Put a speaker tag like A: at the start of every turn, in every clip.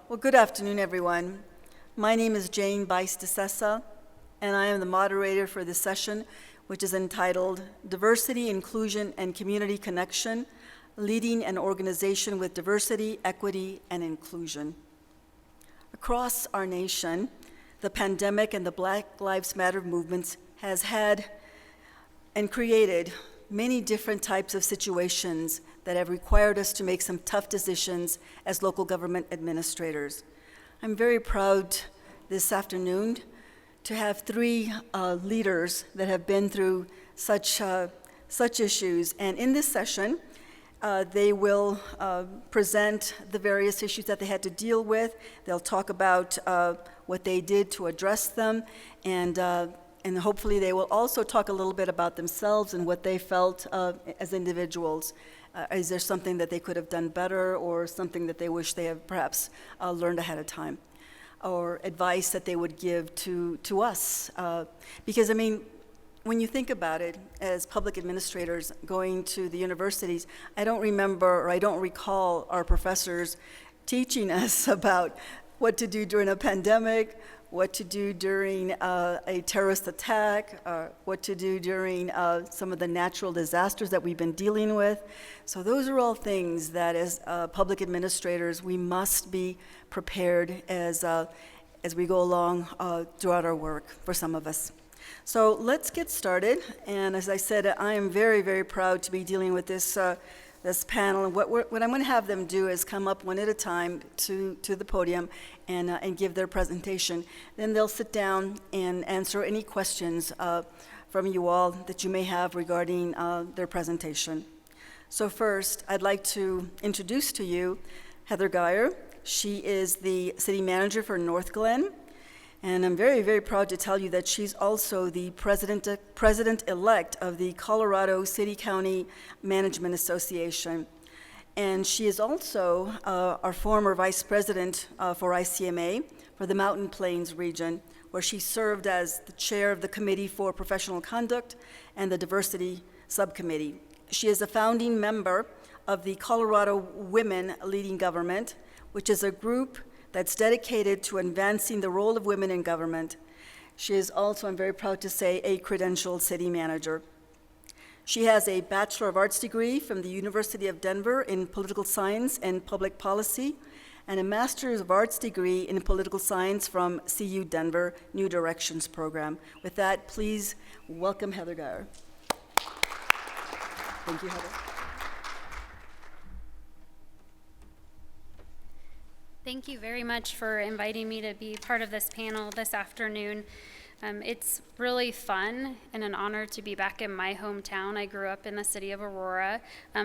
A: Well, good afternoon, everyone. My name is Jane Bice DeSessa, and I am the moderator for this session, which is entitled Diversity, Inclusion, and Community Connection, Leading an Organization with Diversity, Equity, and Inclusion. Across our nation, the pandemic and the Black Lives Matter movements has had and created many different types of situations that have required us to make some tough decisions as local government administrators. I'm very proud this afternoon to have three leaders that have been through such issues. And in this session, they will present the various issues that they had to deal with. They'll talk about what they did to address them, and hopefully they will also talk a little bit about themselves and what they felt as individuals. Is there something that they could have done better, or something that they wish they had perhaps learned ahead of time, or advice that they would give to us? Because, I mean, when you think about it, as public administrators going to the universities, I don't remember, or I don't recall our professors teaching us about what to do during a pandemic, what to do during a terrorist attack, what to do during some of the natural disasters that we've been dealing with. So those are all things that as public administrators, we must be prepared as we go along throughout our work, for some of us. So let's get started. And as I said, I am very, very proud to be dealing with this panel. And what I'm going to have them do is come up one at a time to the podium and give their presentation. Then they'll sit down and answer any questions from you all that you may have regarding their presentation. So first, I'd like to introduce to you Heather Geyer. She is the city manager for North Glen. And I'm very, very proud to tell you that she's also the president-elect of the Colorado City-County Management Association. And she is also our former vice president for ICMA for the Mountain Plains region, where she served as the chair of the Committee for Professional Conduct and the Diversity Subcommittee. She is a founding member of the Colorado Women Leading Government, which is a group that's dedicated to advancing the role of women in government. She is also, I'm very proud to say, a credentialed city manager. She has a Bachelor of Arts degree from the University of Denver in Political Science and Public Policy, and a Master's of Arts degree in Political Science from CU Denver New Directions program. With that, please welcome Heather Geyer. Thank you, Heather.
B: Thank you very much for inviting me to be part of this panel this afternoon. It's really fun and an honor to be back in my hometown. I grew up in the city of Aurora,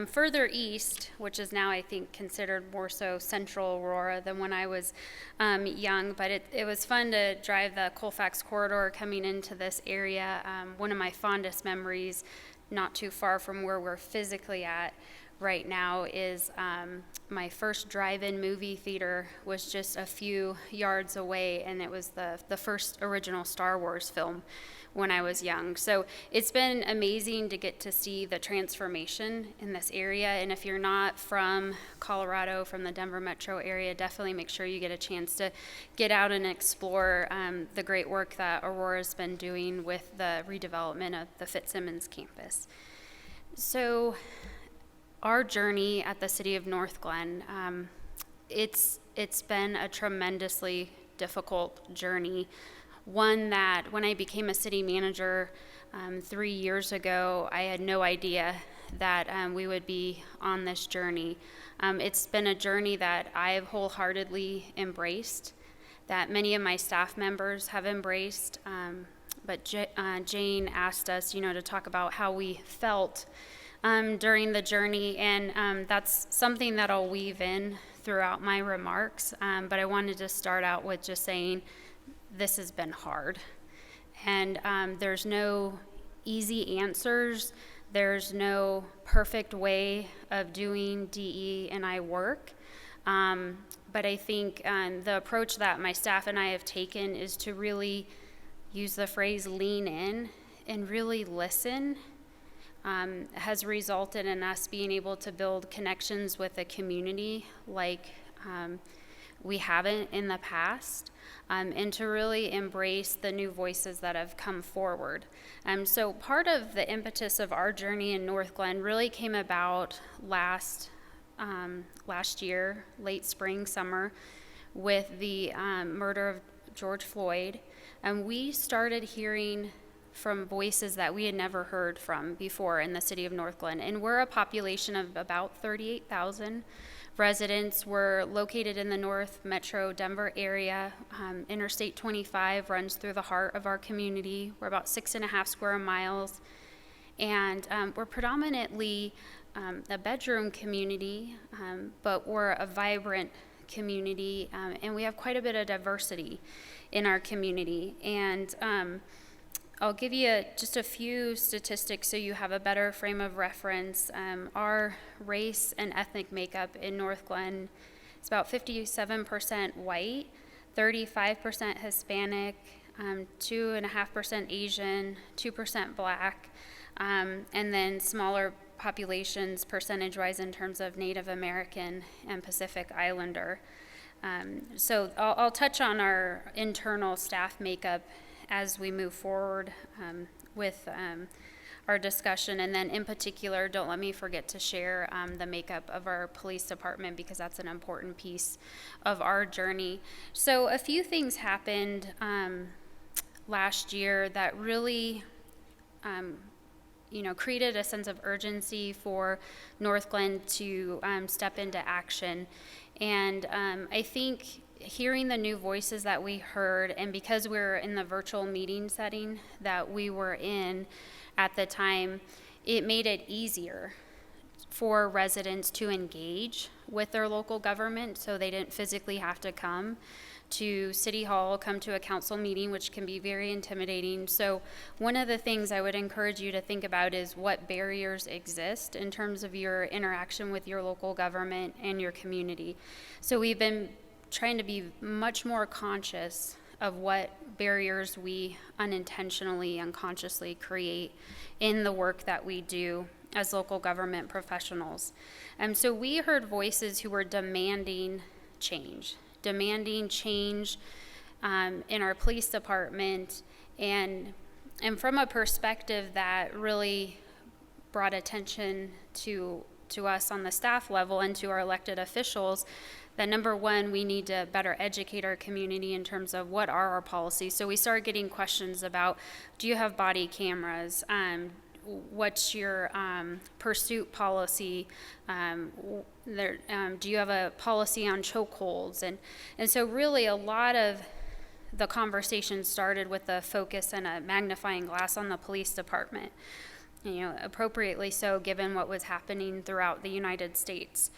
B: further east, which is now, I think, considered more so central Aurora than when I was young. But it was fun to drive the Colfax corridor coming into this area. One of my fondest memories, not too far from where we're physically at right now, is my first drive-in movie theater was just a few yards away, and it was the first original Star Wars film when I was young. So it's been amazing to get to see the transformation in this area, and if you're not from Colorado, from the Denver metro area, definitely make sure you get a chance to get out and explore the great work that Aurora's been doing with the redevelopment of the Fitzsimmons campus. So our journey at the city of North Glen, it's been a tremendously difficult journey. One that when I became a city manager 3 years ago, I had no idea that we would be on this journey. It's been a journey that I've wholeheartedly embraced, that many of my staff members have embraced, but Jane asked us, to talk about how we felt during the journey, and that's something that I'll weave in throughout my remarks, but I wanted to start out with just saying this has been hard, and there's no easy answers, there's no perfect way of doing DE&I work, but I think the approach that my staff and I have taken is to really use the phrase lean in and really listen. Has resulted in us being able to build connections with a community like we haven't in the past, and to really embrace the new voices that have come forward. So part of the impetus of our journey in North Glen really came about last year, late spring, summer, with the murder of George Floyd. And we started hearing from voices that we had never heard from before in the city of North Glen. And we're a population of about 38,000 residents. We're located in the North Metro Denver area. Interstate 25 runs through the heart of our community. We're about 6.5 square miles. And we're predominantly a bedroom community, but we're a vibrant community, and we have quite a bit of diversity in our community. And I'll give you just a few statistics so you have a better frame of reference. Our race and ethnic makeup in North Glen is about 57% white, 35% Hispanic, 2.5% Asian, 2% Black, and then smaller populations percentage-wise in terms of Native American and Pacific Islander. So I'll touch on our internal staff makeup as we move forward with our discussion, and then in particular, don't let me forget to share the makeup of our police department, because that's an important piece of our journey. So a few things happened last year that really created a sense of urgency for North Glen to step into action. And I think hearing the new voices that we heard, and because we were in the virtual meeting setting that we were in at the time, it made it easier for residents to engage with their local government, so they didn't physically have to come to City Hall, come to a council meeting, which can be very intimidating. So one of the things I would encourage you to think about is what barriers exist in terms of your interaction with your local government and your community. So we've been trying to be much more conscious of what barriers we unintentionally, unconsciously create in the work that we do as local government professionals. So we heard voices who were demanding change in our police department, and from a perspective that really brought attention to us on the staff level and to our elected officials, that number one, we need to better educate our community in terms of what are our policies. So we started getting questions about, do you have body cameras? What's your pursuit policy? Do you have a policy on chokeholds? And so really a lot of the conversation started with a focus and a magnifying glass on the police department, appropriately so given what was happening throughout the United States.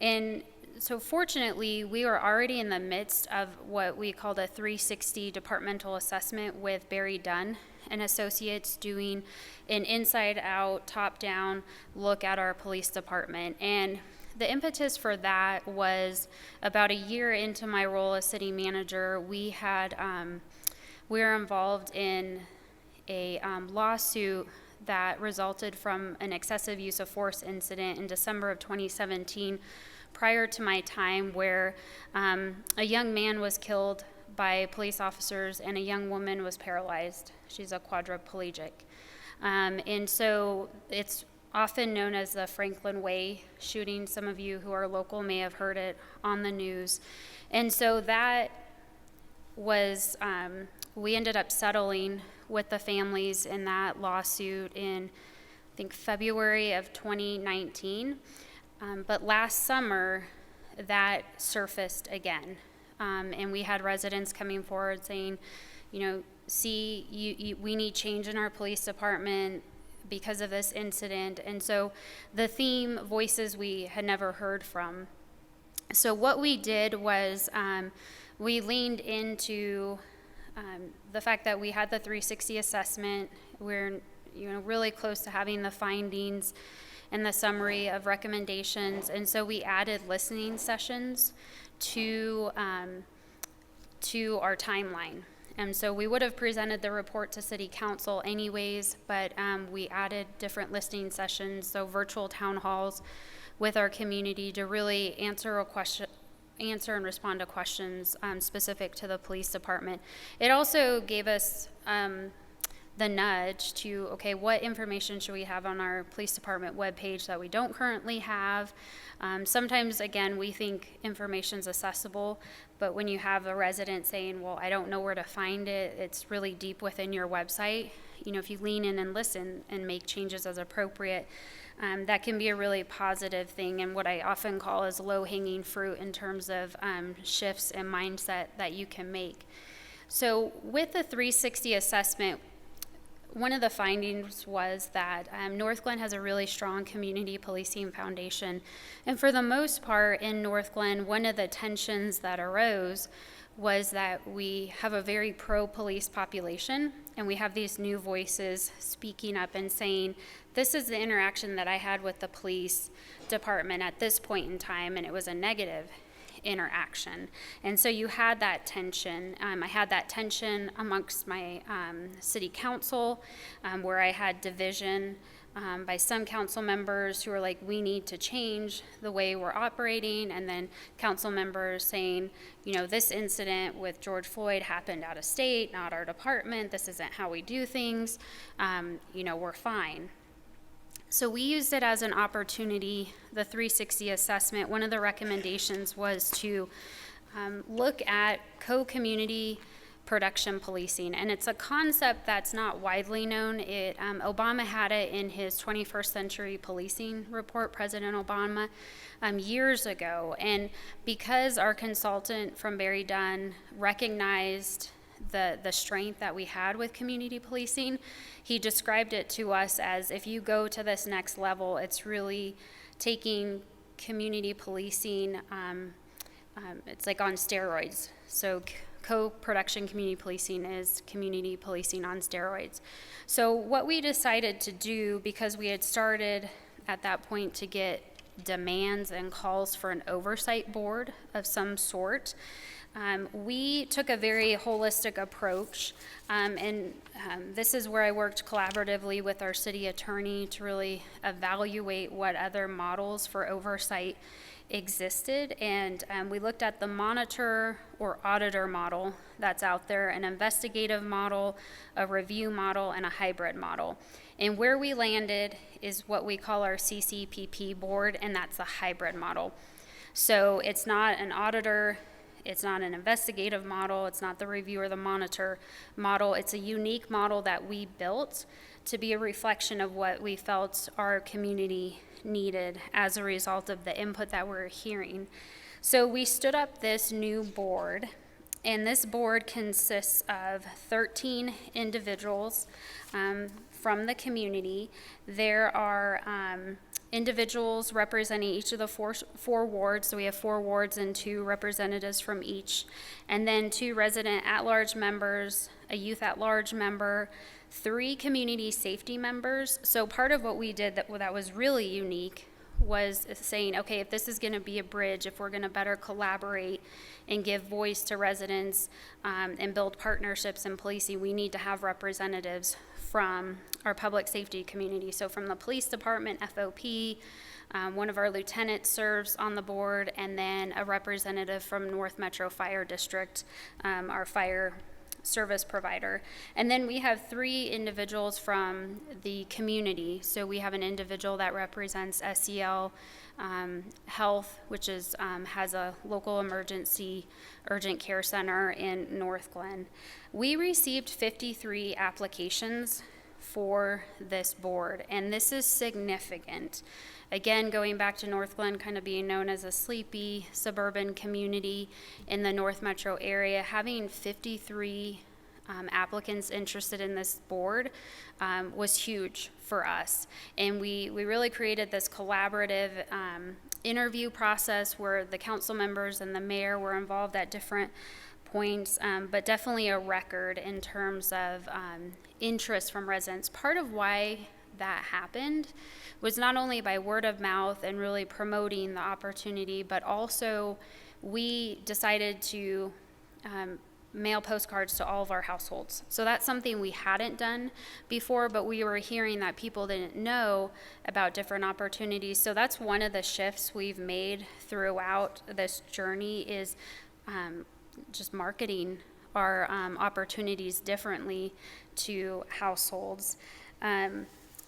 B: And so fortunately, we were already in the midst of what we called a 360 departmental assessment with Barry Dunn and Associates, doing an inside-out, top-down look at our police department. And the impetus for that was about a year into my role as city manager. We were involved in a lawsuit that resulted from an excessive use of force incident in December of 2017, prior to my time, where a young man was killed by police officers and a young woman was paralyzed. She's a quadriplegic. And so it's often known as the Franklin Way shooting. Some of you who are local may have heard it on the news. And so that was, we ended up settling with the families in that lawsuit in, I think, February of 2019. But last summer, that surfaced again. And we had residents coming forward saying, we need change in our police department because of this incident. And so the theme, voices we had never heard from. So what we did was we leaned into the fact that we had the 360 assessment. We're really close to having the findings and the summary of recommendations. And so we added listening sessions to our timeline. And so we would have presented the report to City Council anyways, but we added different listening sessions, so virtual town halls with our community to really answer answer and respond to questions specific to the police department. It also gave us the nudge to, okay, what information should we have on our police department webpage that we don't currently have? Sometimes, again, we think information's accessible, but when you have a resident saying, well, I don't know where to find it, it's really deep within your website. If you lean in and listen and make changes as appropriate, that can be a really positive thing, and what I often call is low-hanging fruit in terms of shifts and mindset that you can make. So with the 360 assessment, one of the findings was that North Glen has a really strong community policing foundation. And for the most part in North Glen, one of the tensions that arose was that we have a very pro-police population, and we have these new voices speaking up and saying, this is the interaction that I had with the police department at this point in time, and it was a negative interaction. And so you had that tension. I had that tension amongst my city council, where I had division by some council members who were like, we need to change the way we're operating, and then council members saying, this incident with George Floyd happened out of state, not our department, this isn't how we do things, we're fine. So we used it as an opportunity, the 360 assessment. One of the recommendations was to look at co-community production policing, and it's a concept that's not widely known. Obama had it in his 21st Century Policing report, President Obama, years ago, and because our consultant from Barry Dunn recognized the strength that we had with community policing, he described it to us as, if you go to this next level, it's really taking community policing, it's like on steroids. So co-production community policing is community policing on steroids. So what we decided to do, because we had started at that point to get demands and calls for an oversight board of some sort, we took a very holistic approach, and this is where I worked collaboratively with our city attorney to really evaluate what other models for oversight existed, and we looked at the monitor or auditor model that's out there, an investigative model, a review model, and a hybrid model. And where we landed is what we call our CCPP board, and that's a hybrid model. So it's not an auditor, it's not an investigative model, it's not the review or the monitor model. It's a unique model that we built to be a reflection of what we felt our community needed as a result of the input that we're hearing. So we stood up this new board, and this board consists of 13 individuals from the community. There are individuals representing each of the four wards. So we have 4 wards and 2 representatives from each. And then 2 resident at-large members, a youth at-large member, 3 community safety members. So part of what we did that was really unique was saying, okay, if this is going to be a bridge, if we're going to better collaborate and give voice to residents and build partnerships in policing, we need to have representatives from our public safety community. So from the police department, FOP, one of our lieutenants serves on the board, and then a representative from North Metro Fire District, our fire service provider. And then we have 3 individuals from the community. So we have an individual that represents SEL Health, which is has a local emergency urgent care center in North Glen. We received 53 applications for this board, and this is significant. Again, going back to North Glen kind of being known as a sleepy suburban community in the North Metro area, having 53 applicants interested in this board was huge for us. And we really created this collaborative interview process where the council members and the mayor were involved at different points, but definitely a record in terms of interest from residents. Part of why that happened was not only by word of mouth and really promoting the opportunity, but also we decided to mail postcards to all of our households. So that's something we hadn't done before, but we were hearing that people didn't know about different opportunities. So that's one of the shifts we've made throughout this journey is just marketing our opportunities differently to households.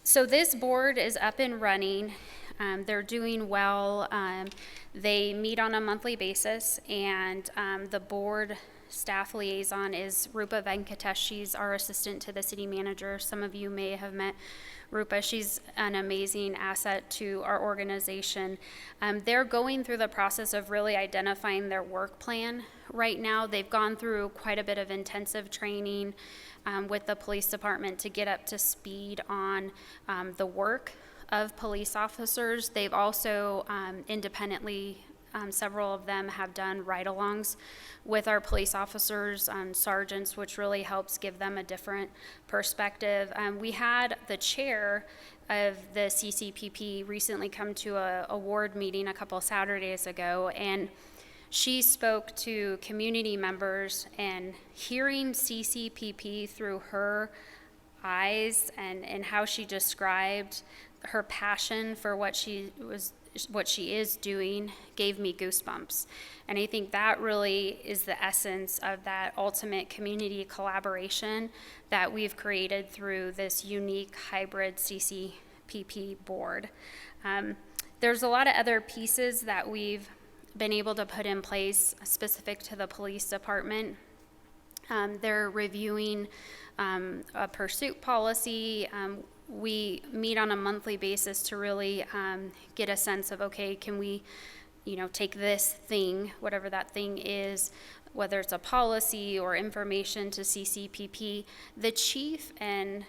B: So this board is up and running. They're doing well. They meet on a monthly basis, and the board staff liaison is Rupa Venkatesh. She's our assistant to the city manager. Some of you may have met Rupa. She's an amazing asset to our organization. They're going through the process of really identifying their work plan right now. They've gone through quite a bit of intensive training with the police department to get up to speed on the work of police officers. They've also independently, several of them have done ride-alongs with our police officers, sergeants, which really helps give them a different perspective. We had the chair of the CCPP recently come to a award meeting a couple Saturdays ago, and she spoke to community members, and hearing CCPP through her eyes and how she described her passion for what she is doing gave me goosebumps. And I think that really is the essence of that ultimate community collaboration that we've created through this unique hybrid CCPP board. There's a lot of other pieces that we've been able to put in place specific to the police department. They're reviewing a pursuit policy. We meet on a monthly basis to really get a sense of, okay, can we, take this thing, whatever that thing is, whether it's a policy or information to CCPP. The chief and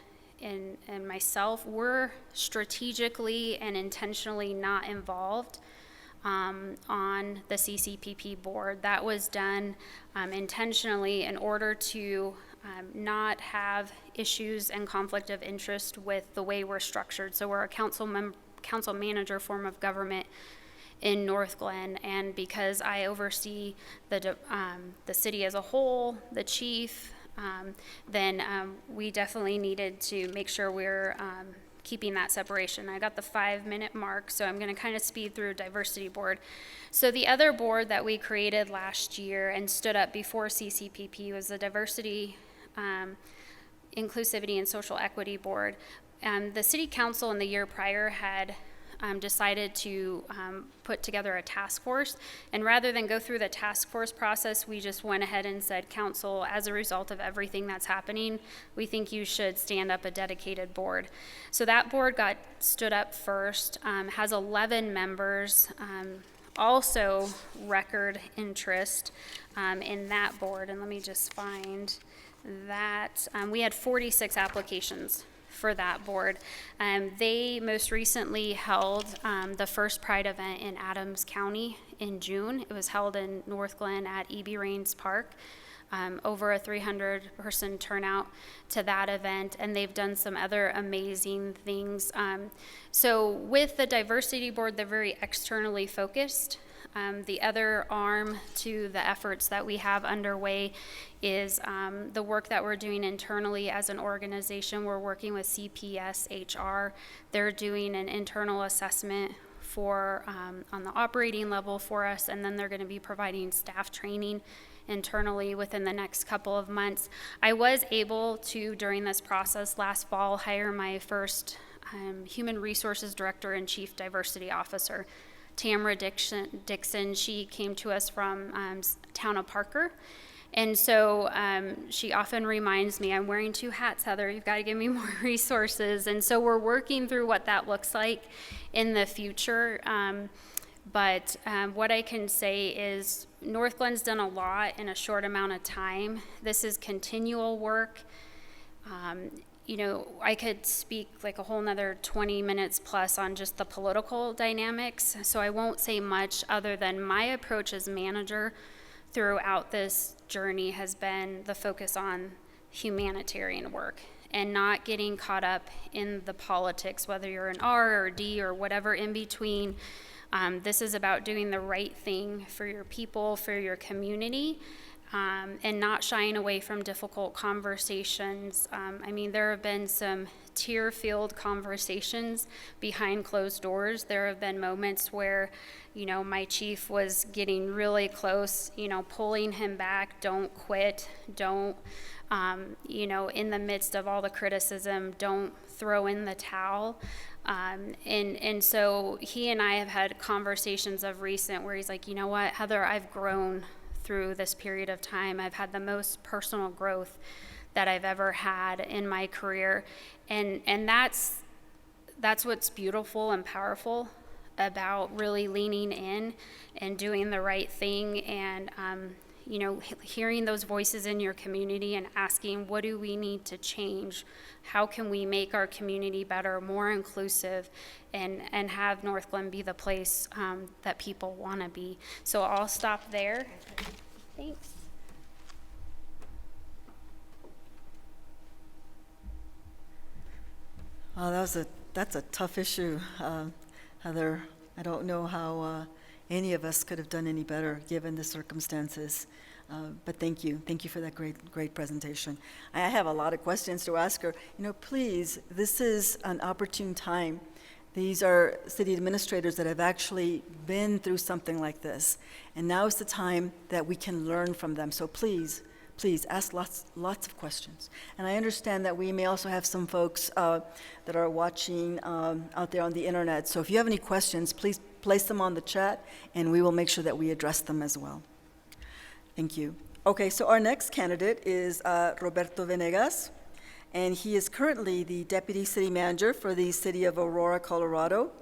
B: myself, we're strategically and intentionally not involved on the CCPP board. That was done intentionally in order to not have issues and conflict of interest with the way we're structured. So we're a council manager form of government in North Glen, and because I oversee the city as a whole, the chief, then we definitely needed to make sure we're keeping that separation. I got the 5-minute mark, so I'm going to kind of speed through diversity board. So the other board that we created last year and stood up before CCPP was the diversity, inclusivity, and social equity board. The city council in the year prior had decided to put together a task force, and rather than go through the task force process, we just went ahead and said, council, as a result of everything that's happening, we think you should stand up a dedicated board. So that board got stood up first, has 11 members, also record interest in that board, and let me just find that. We had 46 applications for that board. They most recently held the first Pride event in Adams County in June. It was held in North Glen at E.B. Raines Park. Over a 300-person turnout to that event, and they've done some other amazing things. So with the diversity board, they're very externally focused. The other arm to the efforts that we have underway is the work that we're doing internally as an organization. We're working with CPS HR. They're doing an internal assessment for on the operating level for us, and then they're going to be providing staff training internally within the next couple of months. I was able to, during this process last fall, hire my first human resources director and chief diversity officer. Tamara Dixon, she came to us from town of Parker. And so she often reminds me, I'm wearing 2 hats, Heather, you've got to give me more resources. And so we're working through what that looks like in the future. But what I can say is North Glen's done a lot in a short amount of time. This is continual work. I could speak like a whole nother 20 minutes plus on just the political dynamics, so I won't say much other than my approach as manager throughout this journey has been the focus on humanitarian work and not getting caught up in the politics, whether you're an R or D or whatever in between. This is about doing the right thing for your people, for your community, and not shying away from difficult conversations. I mean, there have been some tear-filled conversations behind closed doors. There have been moments where, my chief was getting really close, pulling him back, don't quit, don't, in the midst of all the criticism, don't throw in the towel. And so he and I have had conversations of recent where he's like, you know what, Heather, I've grown through this period of time. I've had the most personal growth that I've ever had in my career. And that's what's beautiful and powerful about really leaning in and doing the right thing, and hearing those voices in your community and asking, what do we need to change? How can we make our community better, more inclusive, and have North Glen be the place that people want to be? So I'll stop there. Thanks.
A: Oh, that's a tough issue, Heather. I don't know how any of us could have done any better given the circumstances. But thank you for that great presentation. I have a lot of questions to ask her. Please, this is an opportune time. These are city administrators that have actually been through something like this, and now is the time that we can learn from them. So please ask lots of questions. And I understand that we may also have some folks that are watching out there on the internet. So if you have any questions, please place them on the chat, and we will make sure that we address them as well. Thank you. Okay, so our next candidate is Roberto Venegas, and he is currently the Deputy City Manager for the City of Aurora, Colorado.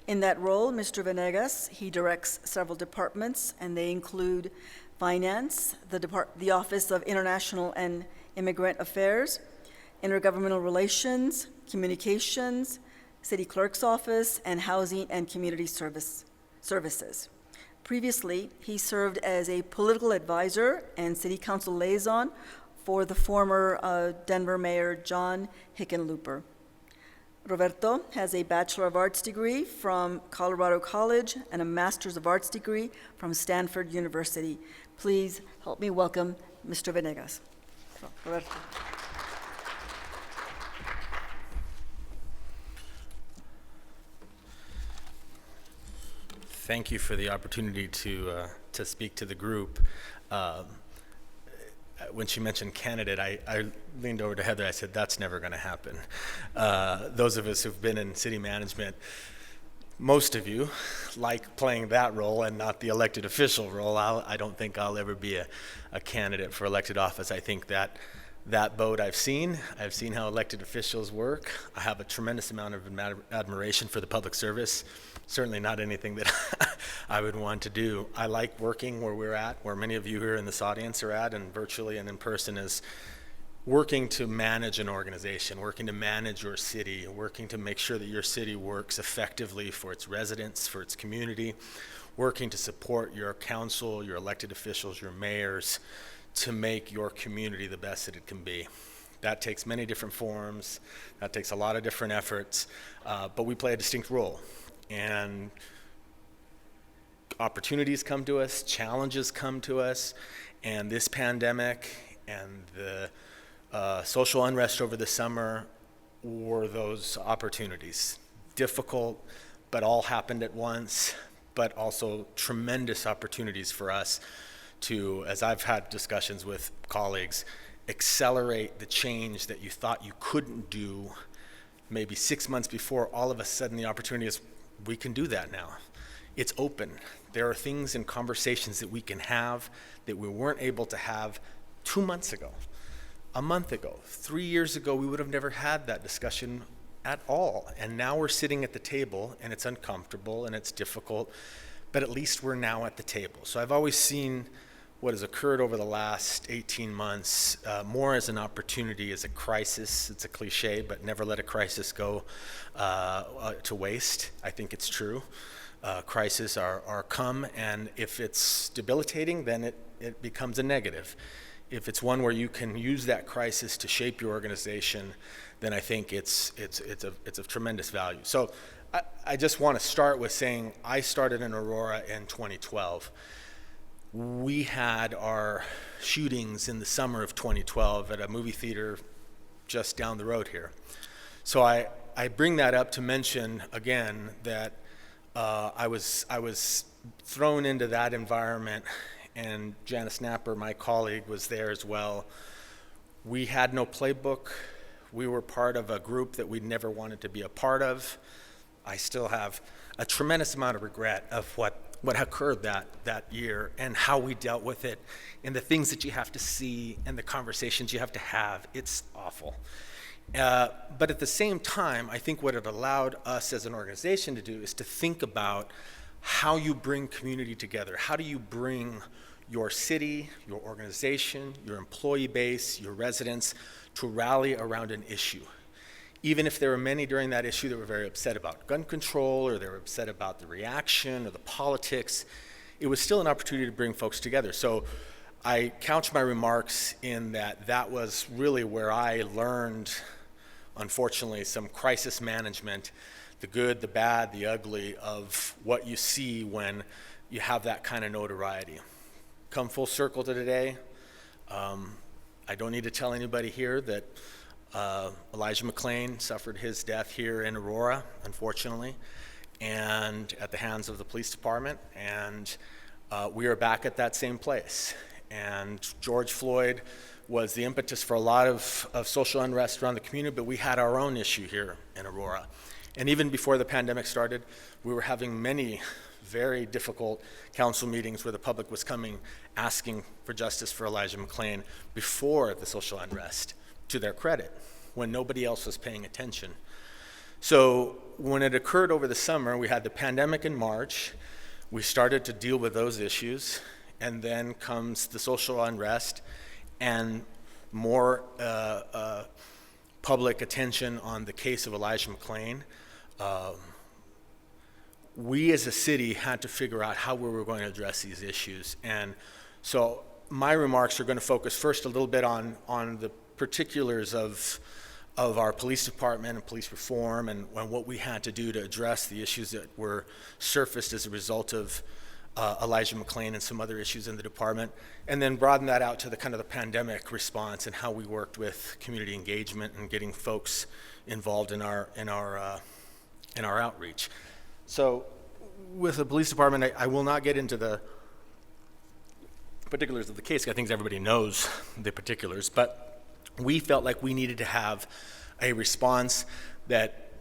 A: In that role, Mr. Venegas, he directs several departments, and they include Finance, the Office of International and Immigrant Affairs, Intergovernmental Relations, Communications, City Clerk's Office, and Housing and Community Services. Previously, he served as a political advisor and city council liaison for the former Denver Mayor John Hickenlooper. Roberto has a Bachelor of Arts degree from Colorado College and a Master's of Arts degree from Stanford University. Please help me welcome Mr. Venegas. Roberto.
C: Thank you for the opportunity to speak to the group. When she mentioned candidate, I leaned over to Heather. I said, that's never going to happen. Those of us who've been in city management, most of you like playing that role and not the elected official role. I don't think I'll ever be a candidate for elected office. I think that boat I've seen how elected officials work. I have a tremendous amount of admiration for the public service. Certainly not anything that I would want to do. I like working where we're at, where many of you here in this audience are at, and virtually and in person, is working to manage an organization, working to manage your city, working to make sure that your city works effectively for its residents, for its community, working to support your council, your elected officials, your mayors, to make your community the best that it can be. That takes many different forms, that takes a lot of different efforts, but we play a distinct role. And opportunities come to us, challenges come to us, and this pandemic and the social unrest over the summer were those opportunities. Difficult, but all happened at once, but also tremendous opportunities for us to, as I've had discussions with colleagues, accelerate the change that you thought you couldn't do maybe 6 months before. All of a sudden the opportunity is, we can do that now. It's open. There are things and conversations that we can have that we weren't able to have 2 months ago, a month ago, 3 years ago. We would have never had that discussion at all. And now we're sitting at the table, and it's uncomfortable and it's difficult, but at least we're now at the table. So I've always seen what has occurred over the last 18 months more as an opportunity, as a crisis. It's a cliche, but never let a crisis go to waste. I think it's true. Crises are come, and if it's debilitating, then it becomes a negative. If it's one where you can use that crisis to shape your organization, then I think it's of tremendous value. So I just want to start with saying I started in Aurora in 2012. we had our shootings in the summer of 2012 at a movie theater just down the road here. So I bring that up to mention again that I was thrown into that environment, and Janice Napper, my colleague, was there as well. We had no playbook. We were part of a group that we never wanted to be a part of. I still have a tremendous amount of regret of what occurred that year and how we dealt with it and the things that you have to see and the conversations you have to have. It's awful. But at the same time, I think what it allowed us as an organization to do is to think about how you bring community together. How do you bring your city, your organization, your employee base, your residents to rally around an issue? Even if there were many during that issue that were very upset about gun control, or they were upset about the reaction or the politics, it was still an opportunity to bring folks together. So I couch my remarks in that was really where I learned, unfortunately, some crisis management, the good, the bad, the ugly of what you see when you have that kind of notoriety. Come full circle to today, I don't need to tell anybody here that Elijah McClain suffered his death here in Aurora, unfortunately, and at the hands of the police department, and we are back at that same place. And George Floyd was the impetus for a lot of social unrest around the community, but we had our own issue here in Aurora. And even before the pandemic started, we were having many very difficult council meetings where the public was coming asking for justice for Elijah McClain before the social unrest, to their credit, when nobody else was paying attention. So when it occurred over the summer, we had the pandemic in March, we started to deal with those issues, and then comes the social unrest and more public attention on the case of Elijah McClain. We as a city had to figure out how we were going to address these issues. And so my remarks are going to focus first a little bit on the particulars of our police department and police reform and what we had to do to address the issues that were surfaced as a result of Elijah McClain and some other issues in the department, and then broaden that out to the kind of the pandemic response and how we worked with community engagement and getting folks involved in our outreach. So with the police department, I will not get into the particulars of the case. I think everybody knows the particulars, but we felt like we needed to have a response that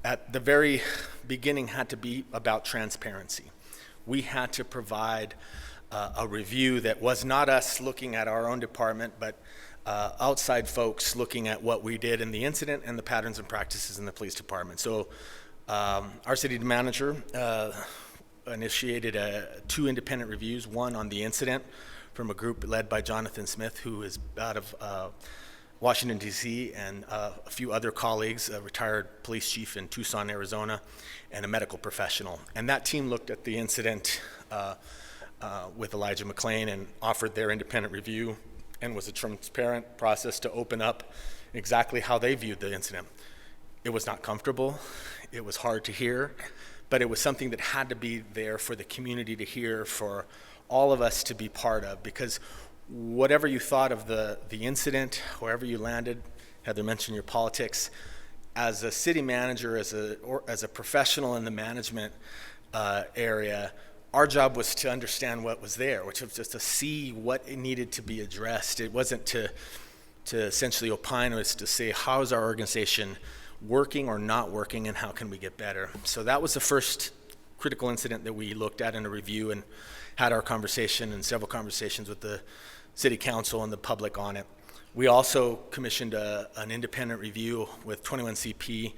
C: at the very beginning had to be about transparency. We had to provide a review that was not us looking at our own department, but outside folks looking at what we did in the incident and the patterns and practices in the police department. So our city manager initiated 2 independent reviews, one on the incident from a group led by Jonathan Smith, who is out of Washington, D.C., and a few other colleagues, a retired police chief in Tucson, Arizona, and a medical professional. And that team looked at the incident with Elijah McClain and offered their independent review, and was a transparent process to open up exactly how they viewed the incident. It was not comfortable, it was hard to hear, but it was something that had to be there for the community to hear, for all of us to be part of, because whatever you thought of the incident, wherever you landed, Heather mentioned your politics, as a city manager, as a professional in the management area, our job was to understand what was there, which was just to see what needed to be addressed. It wasn't to essentially opine, it was to say, how is our organization working or not working, and how can we get better? So that was the first critical incident that we looked at in a review and had our conversation and several conversations with the city council and the public on it. We also commissioned an independent review with 21CP,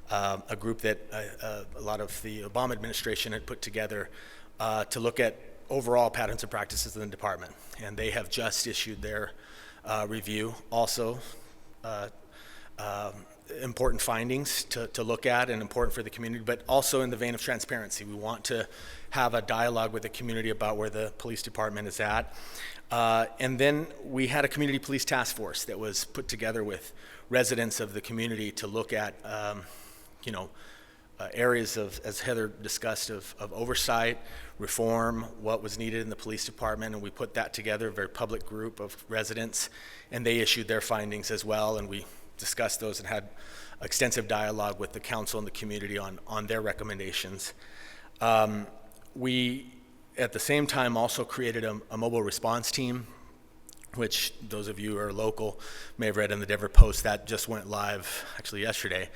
C: a group that a lot of the Obama administration had put together to look at overall patterns and practices in the department. And they have just issued their review. Also, important findings to look at and important for the community, but also in the vein of transparency. We want to have a dialogue with the community about where the police department is at. And then we had a community police task force that was put together with residents of the community to look at, areas of, as Heather discussed, of oversight, reform, what was needed in the police department, and we put that together, a very public group of residents, and they issued their findings as well, and we discussed those and had extensive dialogue with the council and the community on their recommendations. We, at the same time, also created a mobile response team, which those of you who are local may have read in the Denver Post. That just went live actually yesterday.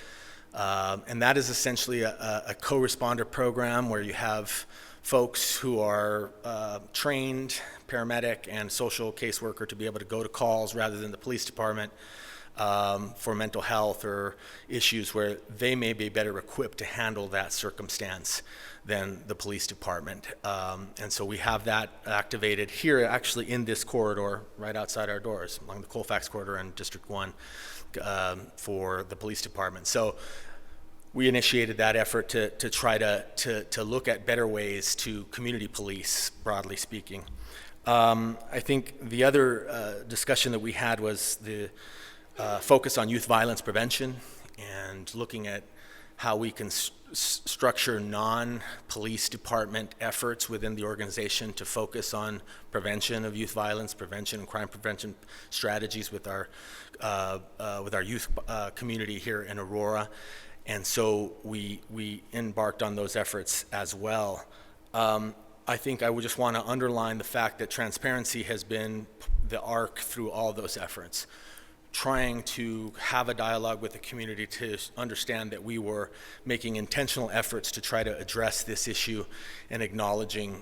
C: And that is essentially a co-responder program where you have folks who are trained, paramedic and social caseworker, to be able to go to calls rather than the police department for mental health or issues where they may be better equipped to handle that circumstance than the police department. And so we have that activated here, actually in this corridor, right outside our doors, along the Colfax corridor and District 1 for the police department. So we initiated that effort to try to look at better ways to community police, broadly speaking. I think the other discussion that we had was the focus on youth violence prevention and looking at how we can structure non-police department efforts within the organization to focus on prevention of youth violence, prevention and crime prevention strategies with our youth community here in Aurora. And so we embarked on those efforts as well. I think I would just want to underline the fact that transparency has been the arc through all those efforts, trying to have a dialogue with the community to understand that we were making intentional efforts to try to address this issue and acknowledging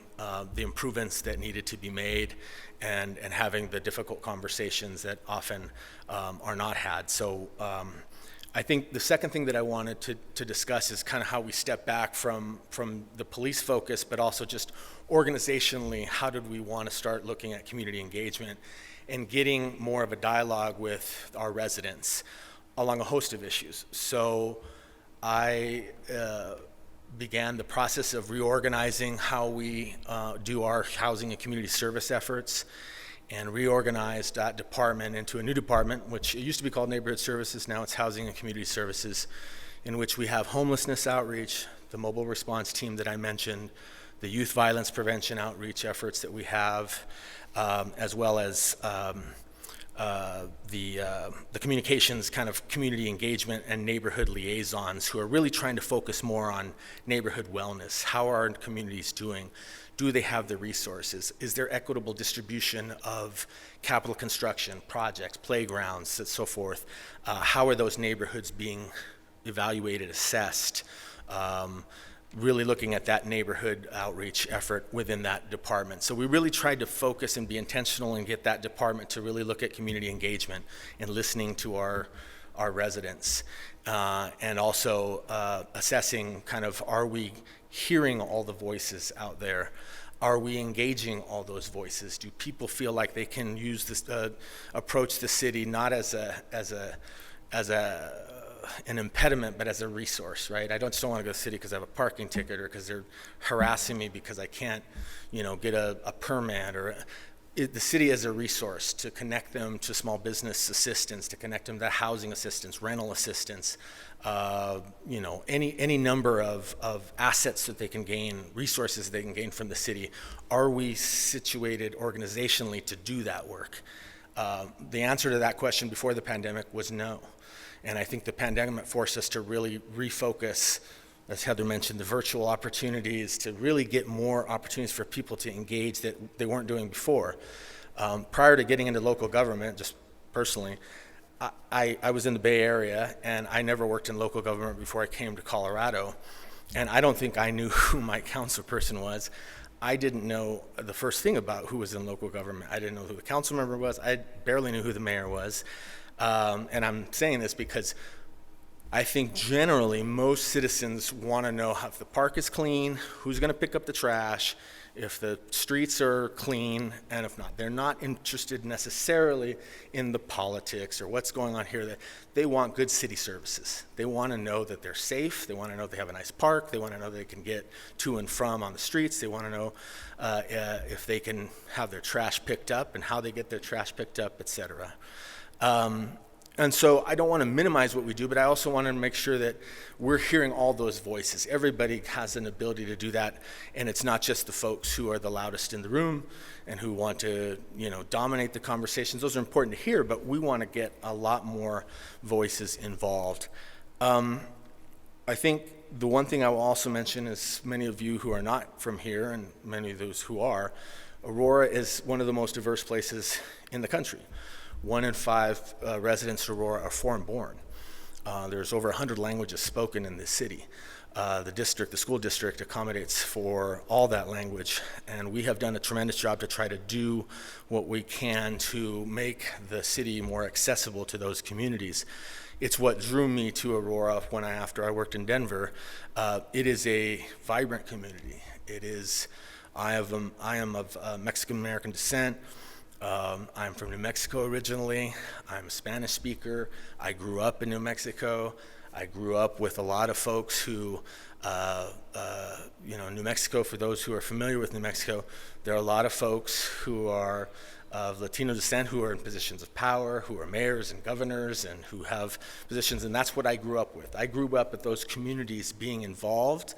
C: the improvements that needed to be made and having the difficult conversations that often are not had. So I think the second thing that I wanted to discuss is kind of how we step back from the police focus, but also just organizationally, how did we want to start looking at community engagement and getting more of a dialogue with our residents along a host of issues. So I began the process of reorganizing how we do our housing and community service efforts, and reorganized that department into a new department, which it used to be called Neighborhood Services. Now it's Housing and Community Services, in which we have homelessness outreach, the mobile response team that I mentioned, the youth violence prevention outreach efforts that we have, as well as the communications kind of community engagement and neighborhood liaisons who are really trying to focus more on neighborhood wellness. How are our communities doing? Do they have the resources? Is there equitable distribution of capital construction, projects, playgrounds, and so forth? How are those neighborhoods being evaluated, assessed? Really looking at that neighborhood outreach effort within that department. So we really tried to focus and be intentional and get that department to really look at community engagement and listening to our residents. And also assessing kind of, are we hearing all the voices out there? Are we engaging all those voices? Do people feel like they can use this, approach the city not as an impediment, but as a resource, right? I just don't want to go to the city because I have a parking ticket or because they're harassing me because I can't, get a permit, or the city as a resource to connect them to small business assistance, to connect them to housing assistance, rental assistance, any number of assets that they can gain, resources they can gain from the city. Are we situated organizationally to do that work? The answer to that question before the pandemic was no. And I think the pandemic forced us to really refocus, as Heather mentioned, the virtual opportunities, to really get more opportunities for people to engage that they weren't doing before. Prior to getting into local government, just personally, I was in the Bay Area, and I never worked in local government before I came to Colorado. And I don't think I knew who my council person was. I didn't know the first thing about who was in local government. I didn't know who the council member was. I barely knew who the mayor was. And I'm saying this because I think generally most citizens want to know if the park is clean, who's going to pick up the trash, if the streets are clean, and if not. They're not interested necessarily in the politics or what's going on here. They want good city services. They want to know that they're safe. They want to know they have a nice park. They want to know they can get to and from on the streets. They want to know if they can have their trash picked up and how they get their trash picked up, et cetera. And so I don't want to minimize what we do, but I also want to make sure that we're hearing all those voices. Everybody has an ability to do that, and it's not just the folks who are the loudest in the room and who want to, dominate the conversations. Those are important to hear, but we want to get a lot more voices involved. I think the one thing I will also mention is many of you who are not from here, and many of those who are, Aurora is one of the most diverse places in the country. 1 in 5 residents of Aurora are foreign-born. There's over 100 languages spoken in this city. The school district accommodates for all that language, and we have done a tremendous job to try to do what we can to make the city more accessible to those communities. It's what drew me to Aurora after I worked in Denver. It is a vibrant community. I am of Mexican-American descent. I'm from New Mexico originally. I'm a Spanish speaker. I grew up in New Mexico. I grew up with a lot of folks who, New Mexico, for those who are familiar with New Mexico, there are a lot of folks who are of Latino descent who are in positions of power, who are mayors and governors, and who have positions, and that's what I grew up with. I grew up with those communities being involved,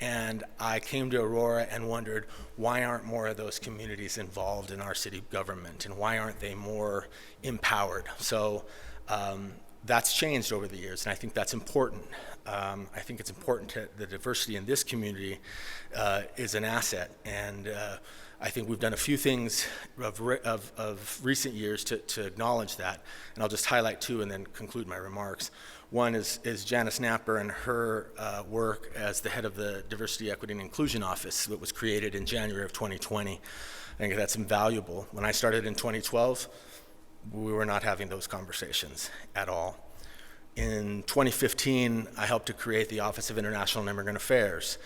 C: and I came to Aurora and wondered, why aren't more of those communities involved in our city government, and why aren't they more empowered? So that's changed over the years, and I think that's important. I think it's important that the diversity in this community is an asset, and I think we've done a few things of recent years to acknowledge that, and I'll just highlight two and then conclude my remarks. One is Janice Napper and her work as the head of the Diversity, Equity, and Inclusion Office that was created in January of 2020. I think that's invaluable. When I started in 2012, we were not having those conversations at all. In 2015, I helped to create the Office of International and Immigrant Affairs.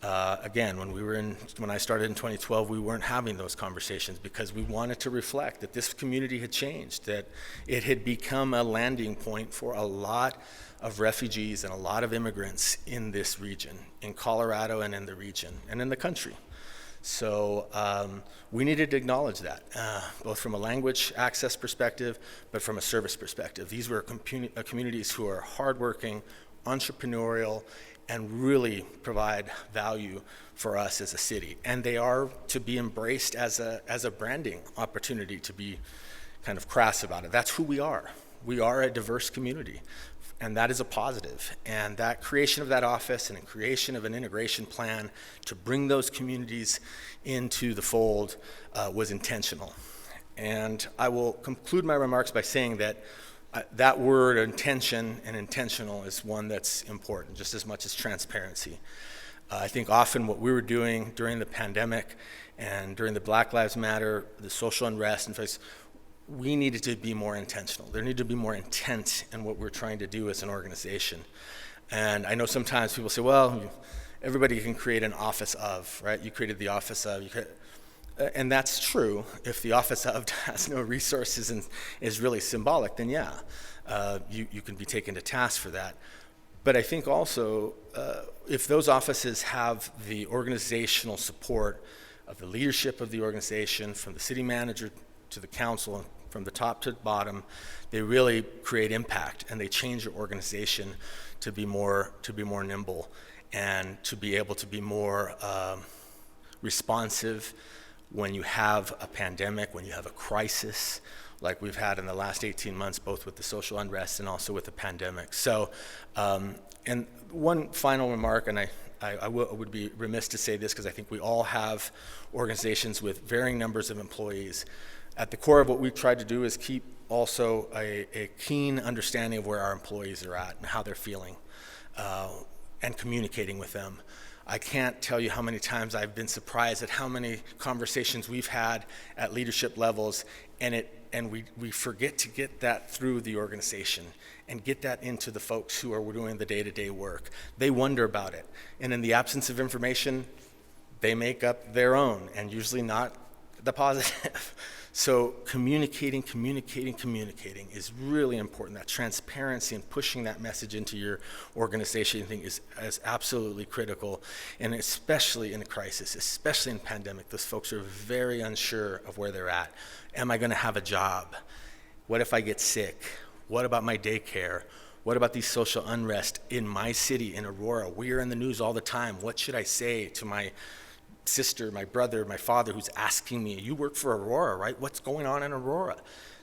C: Again, when I started in 2012, we weren't having those conversations because we wanted to reflect that this community had changed, that it had become a landing point for a lot of refugees and a lot of immigrants in this region, in Colorado and in the region, and in the country. So we needed to acknowledge that, both from a language access perspective, but from a service perspective. These were communities who are hardworking, entrepreneurial, and really provide value for us as a city. And they are to be embraced as a branding opportunity, to be kind of crass about it. That's who we are. We are a diverse community, and that is a positive. And that creation of that office and a creation of an integration plan to bring those communities into the fold was intentional. And I will conclude my remarks by saying that that word, intention and intentional, is one that's important, just as much as transparency. I think often what we were doing during the pandemic and during the Black Lives Matter, the social unrest, and we needed to be more intentional. There needed to be more intent in what we're trying to do as an organization. And I know sometimes people say, well, everybody can create an office of, right? You created the office of, and that's true. If the office of has no resources and is really symbolic, then yeah, you can be taken to task for that. But I think also, if those offices have the organizational support of the leadership of the organization, from the city manager to the council, from the top to the bottom, they really create impact, and they change your organization to be more nimble and to be able to be more responsive when you have a pandemic, when you have a crisis like we've had in the last 18 months, both with the social unrest and also with the pandemic. So, and one final remark, and I would be remiss to say this because I think we all have organizations with varying numbers of employees. At the core of what we've tried to do is keep also a keen understanding of where our employees are at and how they're feeling, and communicating with them. I can't tell you how many times I've been surprised at how many conversations we've had at leadership levels, and we forget to get that through the organization and get that into the folks who are doing the day-to-day work. They wonder about it, and in the absence of information, they make up their own, and usually not the positive. So communicating is really important. That transparency and pushing that message into your organization, I think, is absolutely critical, and especially in a crisis, especially in a pandemic. Those folks are very unsure of where they're at. Am I going to have a job? What if I get sick? What about my daycare? What about these social unrest in my city, in Aurora? We are in the news all the time. What should I say to my sister, my brother, my father who's asking me, you work for Aurora, right? What's going on in Aurora?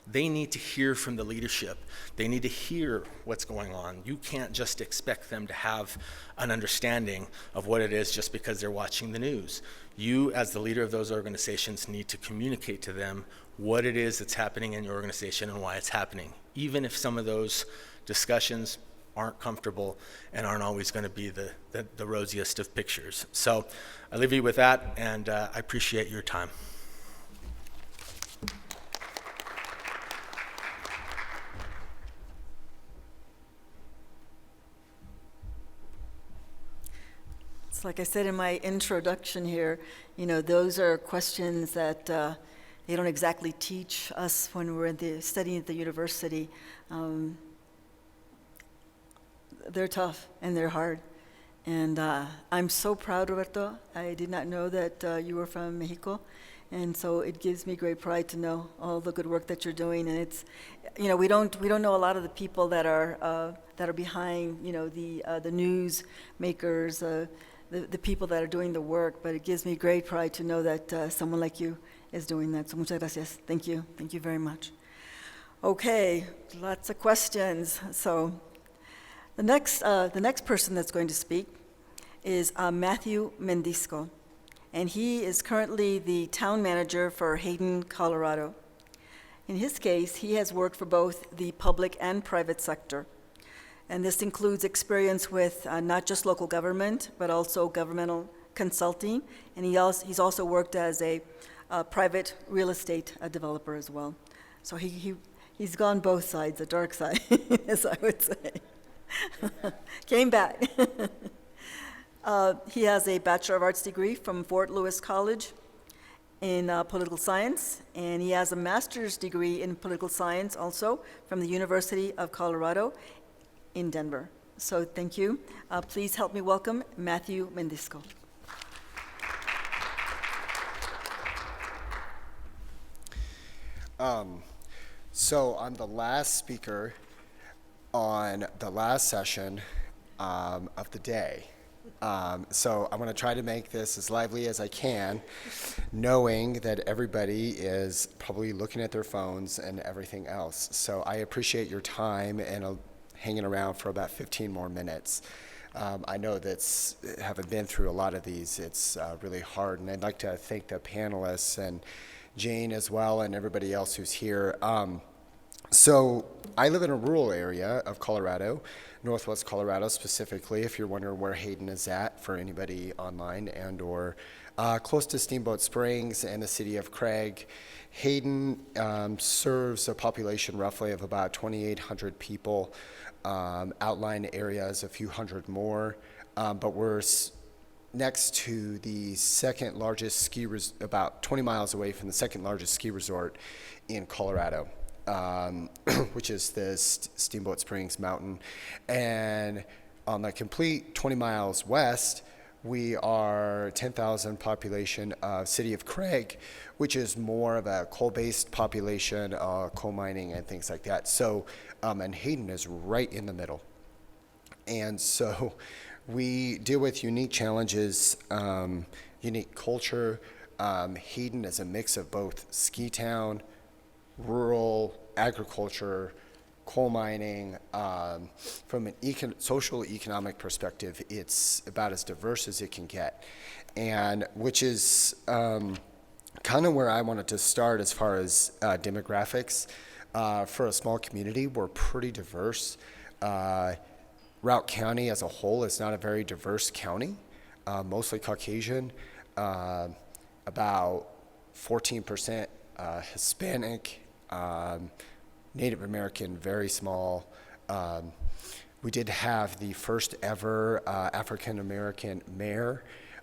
C: They need to hear from the leadership. They need to hear what's going on. You can't just expect them to have an understanding of what it is just because they're watching the news. You, as the leader of those organizations, need to communicate to them what it is that's happening in your organization and why it's happening, even if some of those discussions aren't comfortable and aren't always going to be the rosiest of pictures. So I leave you with that, and I appreciate your time.
A: It's like I said in my introduction here, those are questions that they don't exactly teach us when we're studying at the university. They're tough and they're hard. And I'm so proud, Roberto. I did not know that you were from Mexico. And so it gives me great pride to know all the good work that you're doing. And it's, we don't know a lot of the people that are behind, the news makers, the people that are doing the work. But it gives me great pride to know that someone like you is doing that. So muchas gracias. Thank you. Thank you very much. Okay, lots of questions. So the next person that's going to speak is Matthew Mendisco, and he is currently the town manager for Hayden, Colorado. In his case, he has worked for both the public and private sector, and this includes experience with not just local government, but also governmental consulting, and he's also worked as a private real estate developer as well. So he's gone both sides, the dark side, as I would say. Came back. He has a Bachelor of Arts degree from Fort Lewis College in political science, and he has a master's degree in political science also from the University of Colorado in Denver. So thank you. Please help me welcome Matthew Mendisco.
D: So I'm the last speaker on the last session of the day. So I'm going to try to make this as lively as I can, knowing that everybody is probably looking at their phones and everything else. So I appreciate your time and hanging around for about 15 more minutes. I know that's, having been through a lot of these, it's really hard, and I'd like to thank the panelists and Jane as well and everybody else who's here. So I live in a rural area of Colorado, Northwest Colorado specifically, if you're wondering where Hayden is at for anybody online, and or close to Steamboat Springs and the city of Craig. Hayden serves a population roughly of about 2,800 people, outlying areas a few hundred more, but we're next to the second largest about 20 miles away from the second largest ski resort in Colorado. Which is the Steamboat Springs Mountain. And on the complete 20 miles west, we are 10,000 population city of Craig, which is more of a coal-based population, coal mining and things like that. So, and Hayden is right in the middle. And so we deal with unique challenges, unique culture. Hayden is a mix of both ski town, rural agriculture, coal mining. From an social economic perspective, it's about as diverse as it can get, and which is kind of where I wanted to start as far as demographics. For a small community, we're pretty diverse. Routt County as a whole is not a very diverse county, mostly Caucasian, about 14% Hispanic, Native American, very small. We did have the first ever African American mayor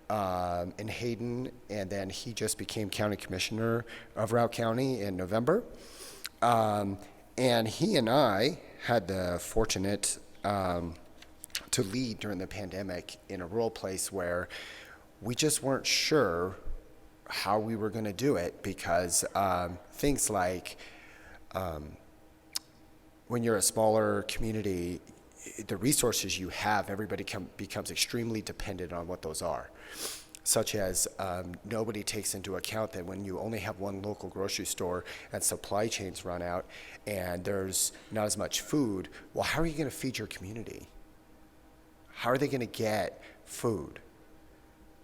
D: in Hayden, and then he just became county commissioner of Routt County in November. And he and I had the fortunate to lead during the pandemic in a rural place where we just weren't sure how we were going to do it, because things like when you're a smaller community, the resources you have, everybody becomes extremely dependent on what those are. Such as nobody takes into account that when you only have one local grocery store and supply chains run out and there's not as much food, well, how are you going to feed your community? How are they going to get food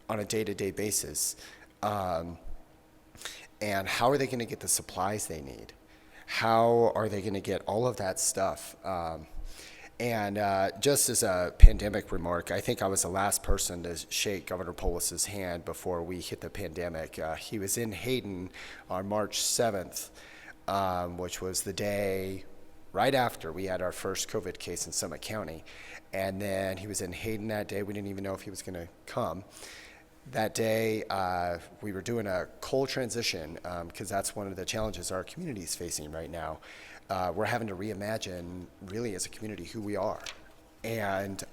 D: on a day-to-day basis? And how are they going to get the supplies they need? How are they going to get all of that stuff? And just as a pandemic remark, I think I was the last person to shake Governor Polis's hand before we hit the pandemic. He was in Hayden on March 7th, which was the day right after we had our first COVID case in Summit County. And then he was in Hayden that day. We didn't even know if he was going to come. That day, we were doing a coal transition because that's one of the challenges our community is facing right now. We're having to reimagine, really, as a community, who we are. And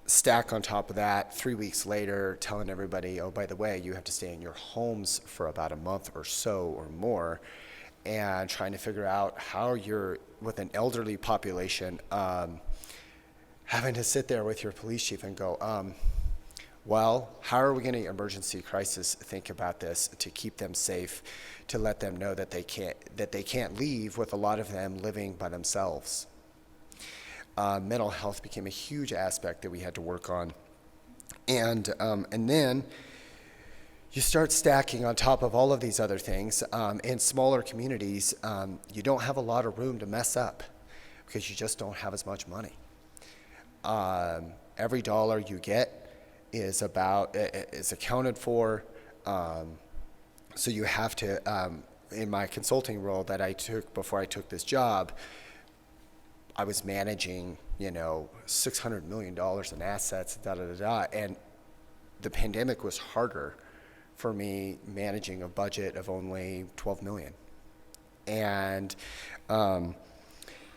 D: stack on top of that, 3 weeks later, telling everybody, oh, by the way, you have to stay in your homes for about a month or so or more, and trying to figure out how you're, with an elderly population, having to sit there with your police chief and go, well, how are we going to emergency crisis think about this to keep them safe, to let them know that they can't leave, with a lot of them living by themselves. Mental health became a huge aspect that we had to work on, and then you start stacking on top of all of these other things. In smaller communities, you don't have a lot of room to mess up because you just don't have as much money. Every dollar you get is accounted for. So you have to, in my consulting role that I took before I took this job, I was managing, $600 million in assets, and the pandemic was harder for me managing a budget of only $12 million. And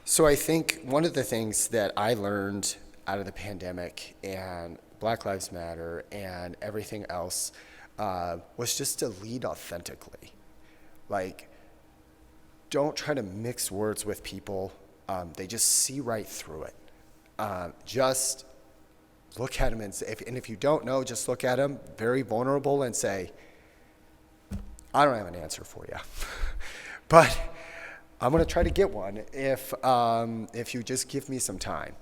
D: so I think one of the things that I learned out of the pandemic and Black Lives Matter and everything else was just to lead authentically. Like, don't try to mix words with people. They just see right through it. Just look at them, and if you don't know, just look at them, very vulnerable, and say, I don't have an answer for you. But I'm going to try to get one if you just give me some time.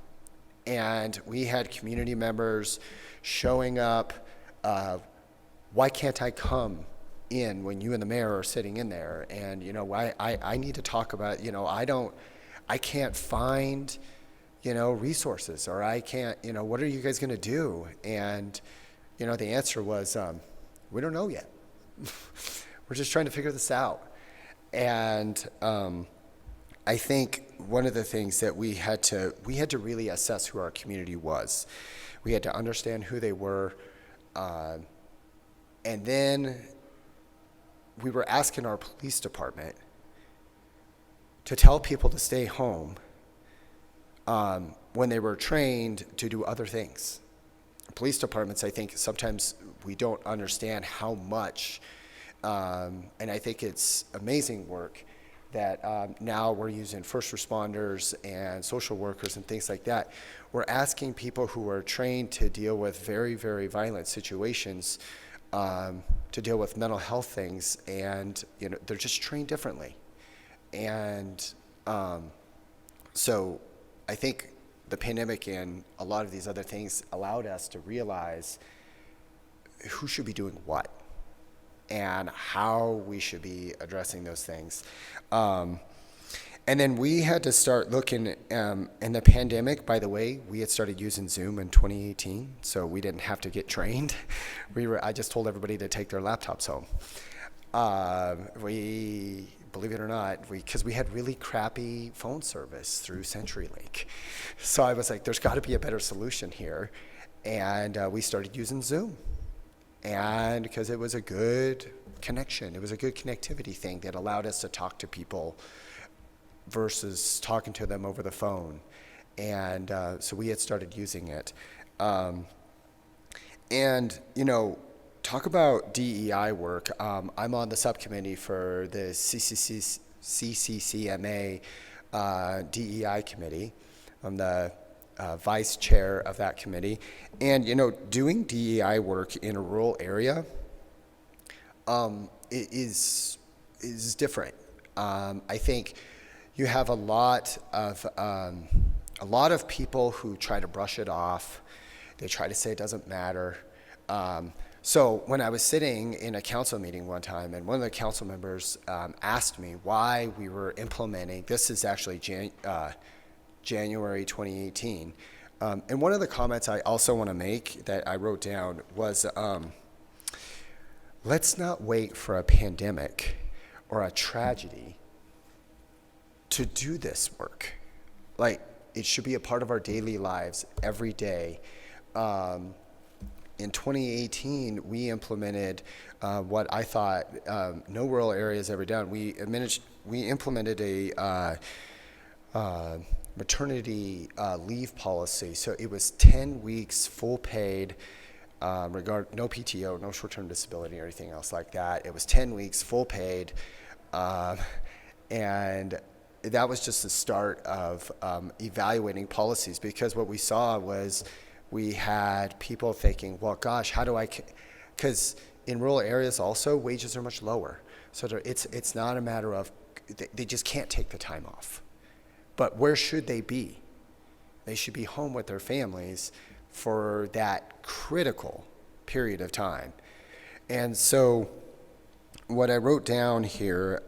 D: And we had community members showing up. Why can't I come in when you and the mayor are sitting in there? And I need to talk about, I can't find, resources, or I can't, what are you guys going to do? And, the answer was, we don't know yet. We're just trying to figure this out. And I think one of the things that we had to really assess who our community was. We had to understand who they were, and then we were asking our police department to tell people to stay home when they were trained to do other things. Police departments, I think sometimes we don't understand how much, and I think it's amazing work that now we're using first responders and social workers and things like that. We're asking people who are trained to deal with very, very violent situations, to deal with mental health things, and they're just trained differently. And so I think the pandemic and a lot of these other things allowed us to realize who should be doing what and how we should be addressing those things. And then we had to start looking, in the pandemic, by the way, we had started using Zoom in 2018, so we didn't have to get trained. I just told everybody to take their laptops home. We, believe it or not, because we had really crappy phone service through CenturyLink. So I was like, there's got to be a better solution here. And we started using Zoom. And because it was a good connection, it was a good connectivity thing that allowed us to talk to people versus talking to them over the phone. And so we had started using it. And, talk about DEI work. I'm on the subcommittee for the CCCMA DEI committee. I'm the vice chair of that committee. And, doing DEI work in a rural area is different. I think you have a lot of people who try to brush it off. They try to say it doesn't matter. So when I was sitting in a council meeting one time, and one of the council members asked me why we were implementing, this is actually January 2018, and one of the comments I also want to make that I wrote down was, let's not wait for a pandemic or a tragedy to do this work. Like, it should be a part of our daily lives every day. In 2018, we implemented what I thought no rural area has ever done. We implemented a maternity leave policy. So it was 10 weeks full paid, no PTO, no short-term disability or anything else like that. It was 10 weeks full paid, and that was just the start of evaluating policies, because what we saw was we had people thinking, well, gosh, how do I, because in rural areas also, wages are much lower. So it's not a matter of, they just can't take the time off. But where should they be? They should be home with their families for that critical period of time. And so what I wrote down here,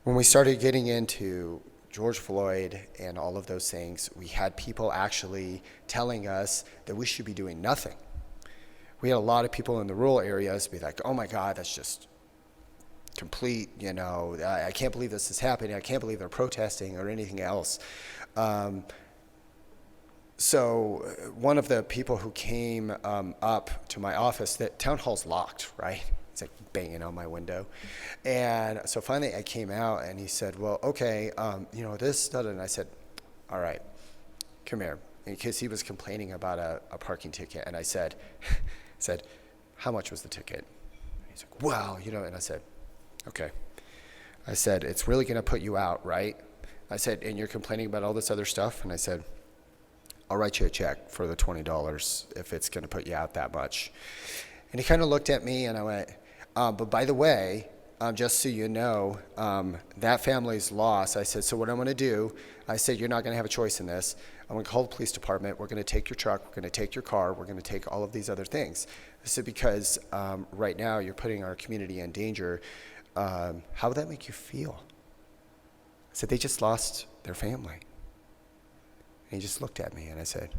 D: when we started getting into George Floyd and all of those things, we had people actually telling us that we should be doing nothing. We had a lot of people in the rural areas be like, oh my God, that's just complete, I can't believe this is happening. I can't believe they're protesting or anything else. So one of the people who came up to my office, that town hall's locked, right? It's like banging on my window. And so finally I came out and he said, well, okay, this, and I said, all right, come here. Because he was complaining about a parking ticket. And I said, how much was the ticket? And he's like, well, and I said, okay. I said, it's really going to put you out, right? I said, and you're complaining about all this other stuff? And I said, I'll write you a check for the $20 if it's going to put you out that much. And he kind of looked at me and I went, but by the way, just so you know, that family's lost. I said, so what I'm going to do, I said, you're not going to have a choice in this. I'm going to call the police department. We're going to take your truck. We're going to take your car. We're going to take all of these other things. I said, because right now you're putting our community in danger. How would that make you feel? I said, they just lost their family. And he just looked at me and I said,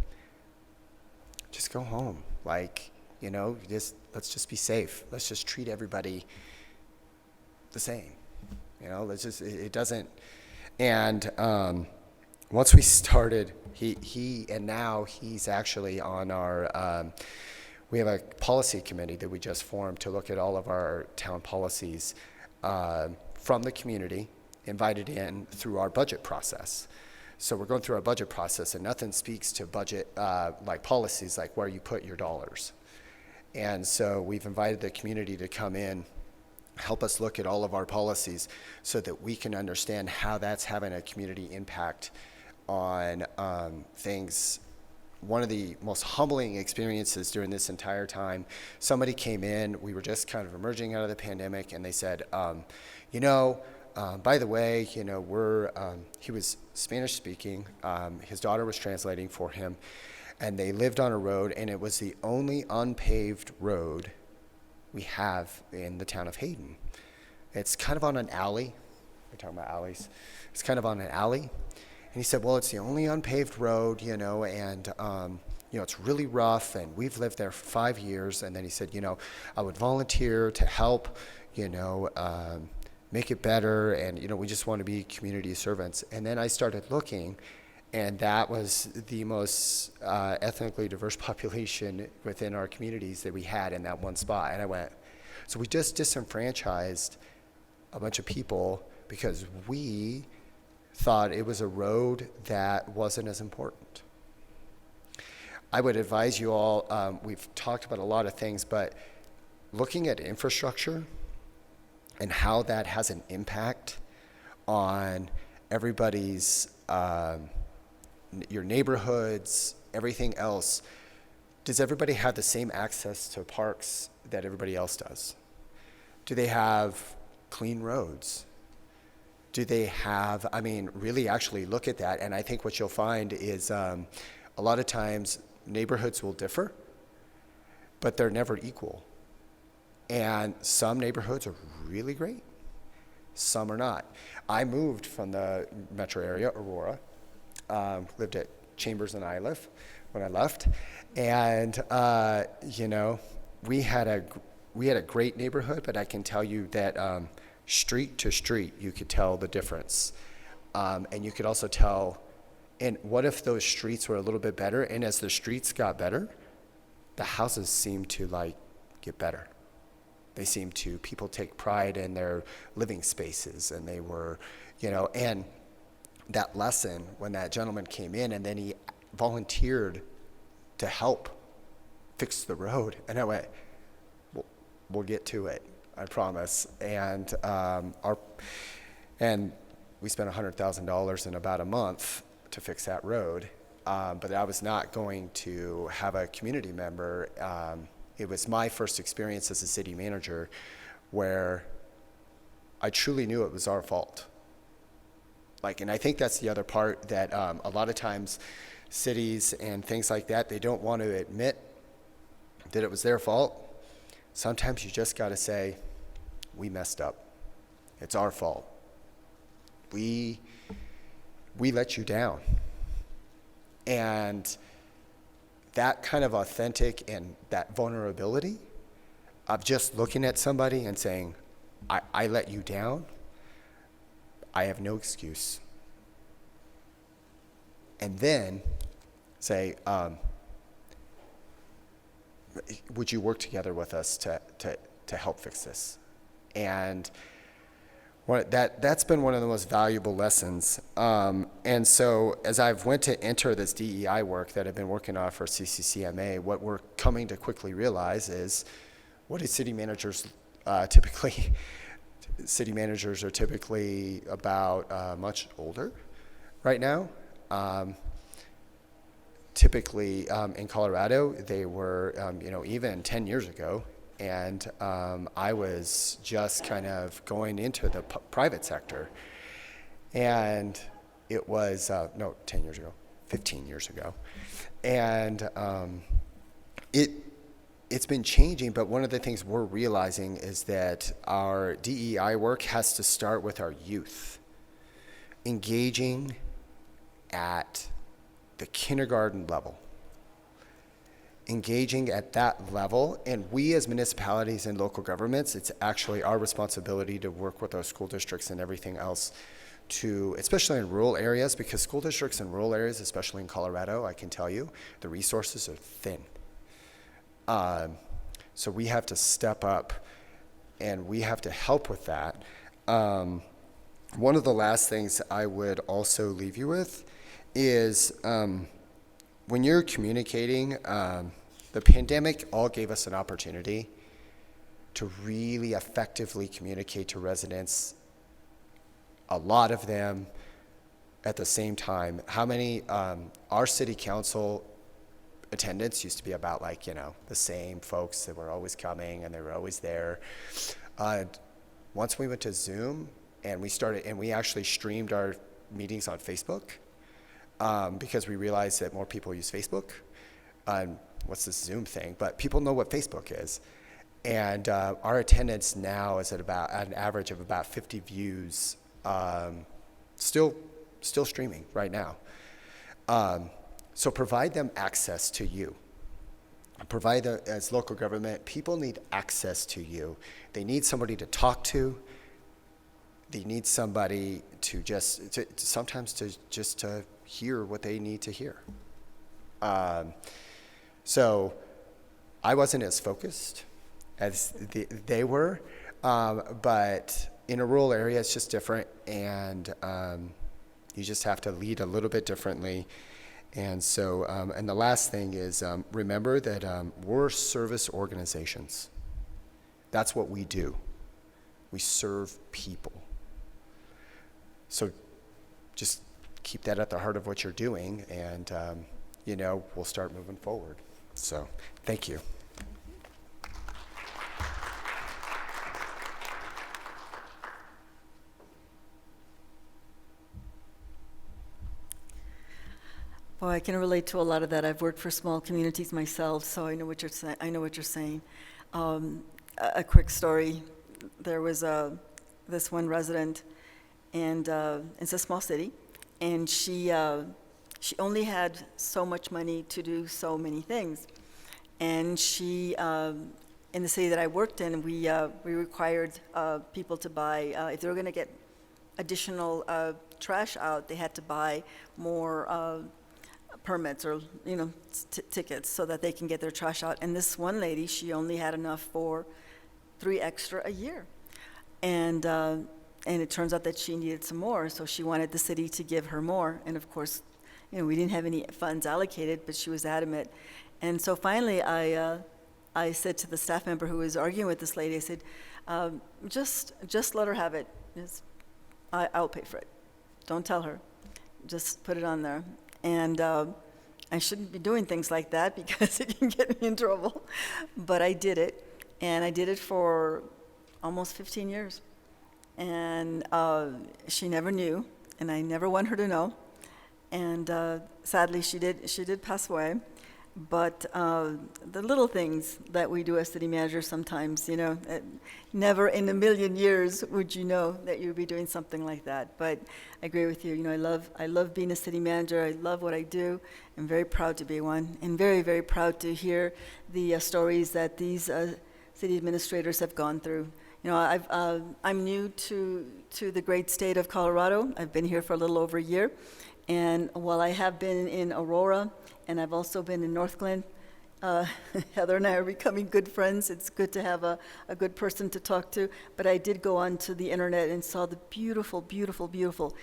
D: just go home. Let's just be safe. Let's just treat everybody the same. It doesn't. And once we started, and now he's actually on our, we have a policy committee that we just formed to look at all of our town policies from the community, invited in through our budget process. So we're going through our budget process, and nothing speaks to budget like policies, like where you put your dollars. And so we've invited the community to come in, help us look at all of our policies so that we can understand how that's having a community impact on things. One of the most humbling experiences during this entire time, somebody came in, we were just kind of emerging out of the pandemic, and they said, by the way, he was Spanish speaking, his daughter was translating for him, and they lived on a road, and it was the only unpaved road we have in the town of Hayden. It's kind of on an alley. We're talking about alleys. It's kind of on an alley. And he said, well, it's the only unpaved road, and it's really rough, and we've lived there for 5 years. And then he said, I would volunteer to help, make it better, and we just want to be community servants. And then I started looking, and that was the most ethnically diverse population within our communities that we had in that one spot. And I went, so we just disenfranchised a bunch of people because we thought it was a road that wasn't as important. I would advise you all, we've talked about a lot of things, but looking at infrastructure, and how that has an impact on everybody's, your neighborhoods, everything else. Does everybody have the same access to parks that everybody else does? Do they have clean roads? Do they have, I mean, really actually look at that. And I think what you'll find is a lot of times neighborhoods will differ, but they're never equal. And some neighborhoods are really great, some are not. I moved from the metro area, Aurora, lived at Chambers and Iliff when I left. And, you know, we had a great neighborhood, but I can tell you that street to street, you could tell the difference. And you could also tell, and what if those streets were a little bit better? And as the streets got better, the houses seemed to like get better. They seemed to, people take pride in their living spaces, and they were, you know, and that lesson when that gentleman came in and then he volunteered to help fix the road. And I went, we'll get to it, I promise. And and we spent $100,000 in about a month to fix that road. But I was not going to have a community member. It was my first experience as a city manager where I truly knew it was our fault. Like, and I think that's the other part that a lot of times cities and things like that, they don't want to admit that it was their fault. Sometimes you just got to say, we messed up. It's our fault. We let you down. And that kind of authentic and that vulnerability of just looking at somebody and saying, I let you down, I have no excuse. And then say, would you work together with us to help fix this? And that's been one of the most valuable lessons. And so as I've went to enter this DEI work that I've been working on for CCCMA, what we're coming to quickly realize is, what do city managers typically, city managers are typically about much older right now. Typically in Colorado, they were, even 10 years ago, and I was just kind of going into the private sector. And it was, 10 years ago, 15 years ago. And it's been changing, but one of the things we're realizing is that our DEI work has to start with our youth, engaging at the kindergarten level. Engaging at that level, and we as municipalities and local governments, it's actually our responsibility to work with our school districts and everything else to, especially in rural areas, because school districts in rural areas, especially in Colorado, I can tell you, the resources are thin. So we have to step up and we have to help with that. One of the last things I would also leave you with is when you're communicating, the pandemic all gave us an opportunity to really effectively communicate to residents, a lot of them at the same time. How many, our city council attendance used to be about the same folks that were always coming and they were always there. Once we went to Zoom and we actually streamed our meetings on Facebook, because we realized that more people use Facebook. What's this Zoom thing? But people know what Facebook is. And our attendance now is at an average of about 50 views, still streaming right now. So provide them access to you. As local government, people need access to you. They need somebody to talk to. They need somebody to sometimes to hear what they need to hear. So I wasn't as focused as they were, but in a rural area, it's just different, and you just have to lead a little bit differently. And so, and the last thing is, remember that we're service organizations. That's what we do. We serve people. So just keep that at the heart of what you're doing, and we'll start moving forward. So thank you.
A: Boy, I can relate to a lot of that. I've worked for small communities myself, so I know what you're saying. A quick story: there was this one resident, and it's a small city, and she only had so much money to do so many things, and she in the city that I worked in, we required people to buy if they were going to get additional trash out, they had to buy more permits or tickets so that they can get their trash out. And this one lady, she only had enough for 3 extra a year, and it turns out that she needed some more, so she wanted the city to give her more. And of course, we didn't have any funds allocated, but she was adamant. And so finally, I said to the staff member who was arguing with this lady, I said, just let her have it. I'll pay for it. Don't tell her. Just put it on there. And I shouldn't be doing things like that because it can get me in trouble. But I did it, and I did it for almost 15 years. And she never knew, and I never want her to know. And sadly, she did pass away. But the little things that we do as city managers sometimes, never in a million years would you know that you'd be doing something like that. But I agree with you. I love being a city manager. I love what I do. I'm very proud to be one, and very, very proud to hear the stories that these city administrators have gone through. I'm new to the great state of Colorado. I've been here for a little over a year. And while I have been in Aurora, and I've also been in Northglenn, Heather and I are becoming good friends. It's good to have a good person to talk to. But I did go onto the internet and saw the beautiful, beautiful, beautiful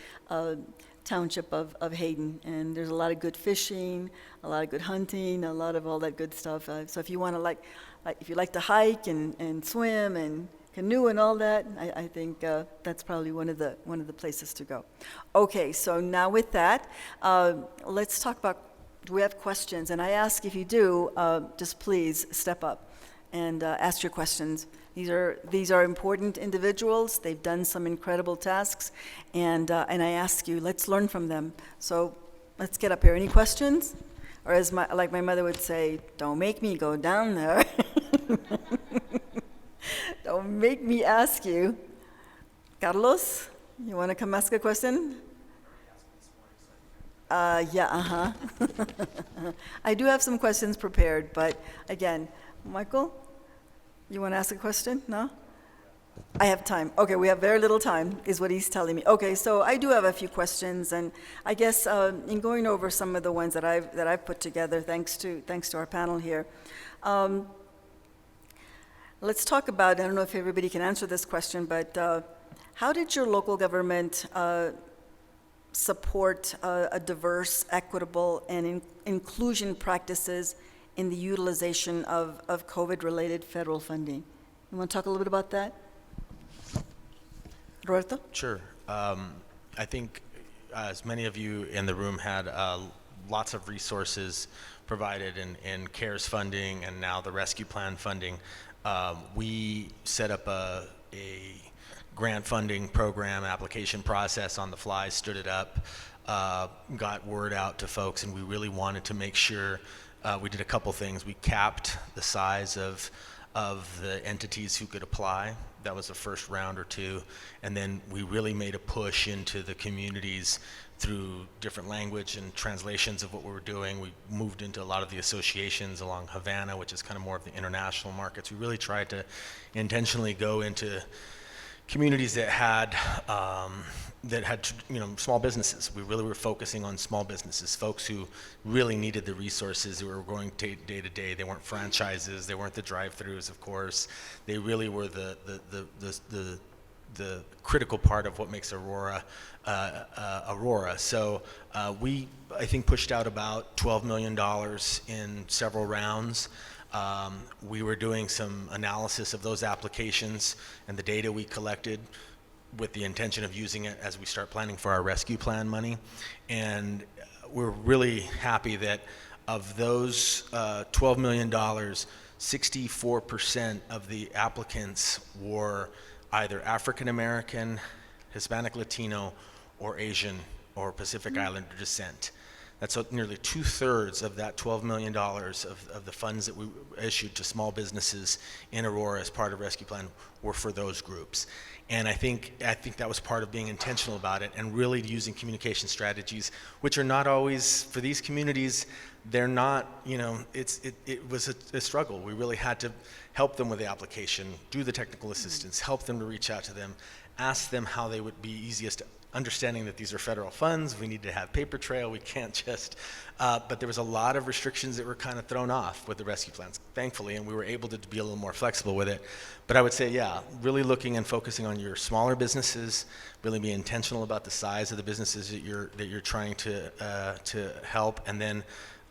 A: township of Hayden. And there's a lot of good fishing, a lot of good hunting, a lot of all that good stuff. So if you want to if you like to hike and swim and canoe and all that, I think that's probably one of the places to go. Okay, so now with that, let's talk about, do we have questions? And I ask, if you do, just please step up and ask your questions. These are important individuals. They've done some incredible tasks, and I ask you, let's learn from them. So let's get up here. Any questions? Or as like my mother would say, don't make me go down there. Don't make me ask you. Carlos, you want to come ask a question? Yeah, I do have some questions prepared, but again, Michael, you want to ask a question? No? I have time. Okay, we have very little time, is what he's telling me. Okay, so I do have a few questions, and I guess in going over some of the ones that I've put together, thanks to our panel here. Let's talk about, I don't know if everybody can answer this question, but how did your local government support a diverse, equitable, and inclusion practices in the utilization of COVID-related federal funding? You want to talk a little bit about that? Roberto?
C: Sure. I think as many of you in the room had lots of resources provided in CARES funding and now the Rescue Plan funding. We set up a grant funding program application process on the fly, stood it up, got word out to folks, and we really wanted to make sure we did a couple things. We capped the size of the entities who could apply. That was the first round or two. And then we really made a push into the communities through different language and translations of what we were doing. We moved into a lot of the associations along Havana, which is kind of more of the international markets. We really tried to intentionally go into communities that had small businesses. We really were focusing on small businesses, folks who really needed the resources, who were going day to day. They weren't franchises, they weren't the drive-throughs, of course. They really were the critical part of what makes Aurora Aurora. So we, I think, pushed out about $12 million in several rounds. We were doing some analysis of those applications and the data we collected with the intention of using it as we start planning for our rescue plan money. And we're really happy that of those $12 million, 64% of the applicants were either African American, Hispanic, Latino, or Asian or Pacific Islander descent. That's nearly 2/3 of that $12 million of the funds that we issued to small businesses in Aurora as part of Rescue Plan were for those groups. And I think that was part of being intentional about it and really using communication strategies, which are not always, for these communities, they're not, it was a struggle. We really had to help them with the application, do the technical assistance, help them to reach out to them, ask them how they would be easiest, understanding that these are federal funds, we need to have paper trail, we can't just, but there was a lot of restrictions that were kind of thrown off with the rescue plans, thankfully, and we were able to be a little more flexible with it. But I would say, yeah, really looking and focusing on your smaller businesses, really be intentional about the size of the businesses that you're trying to help, and then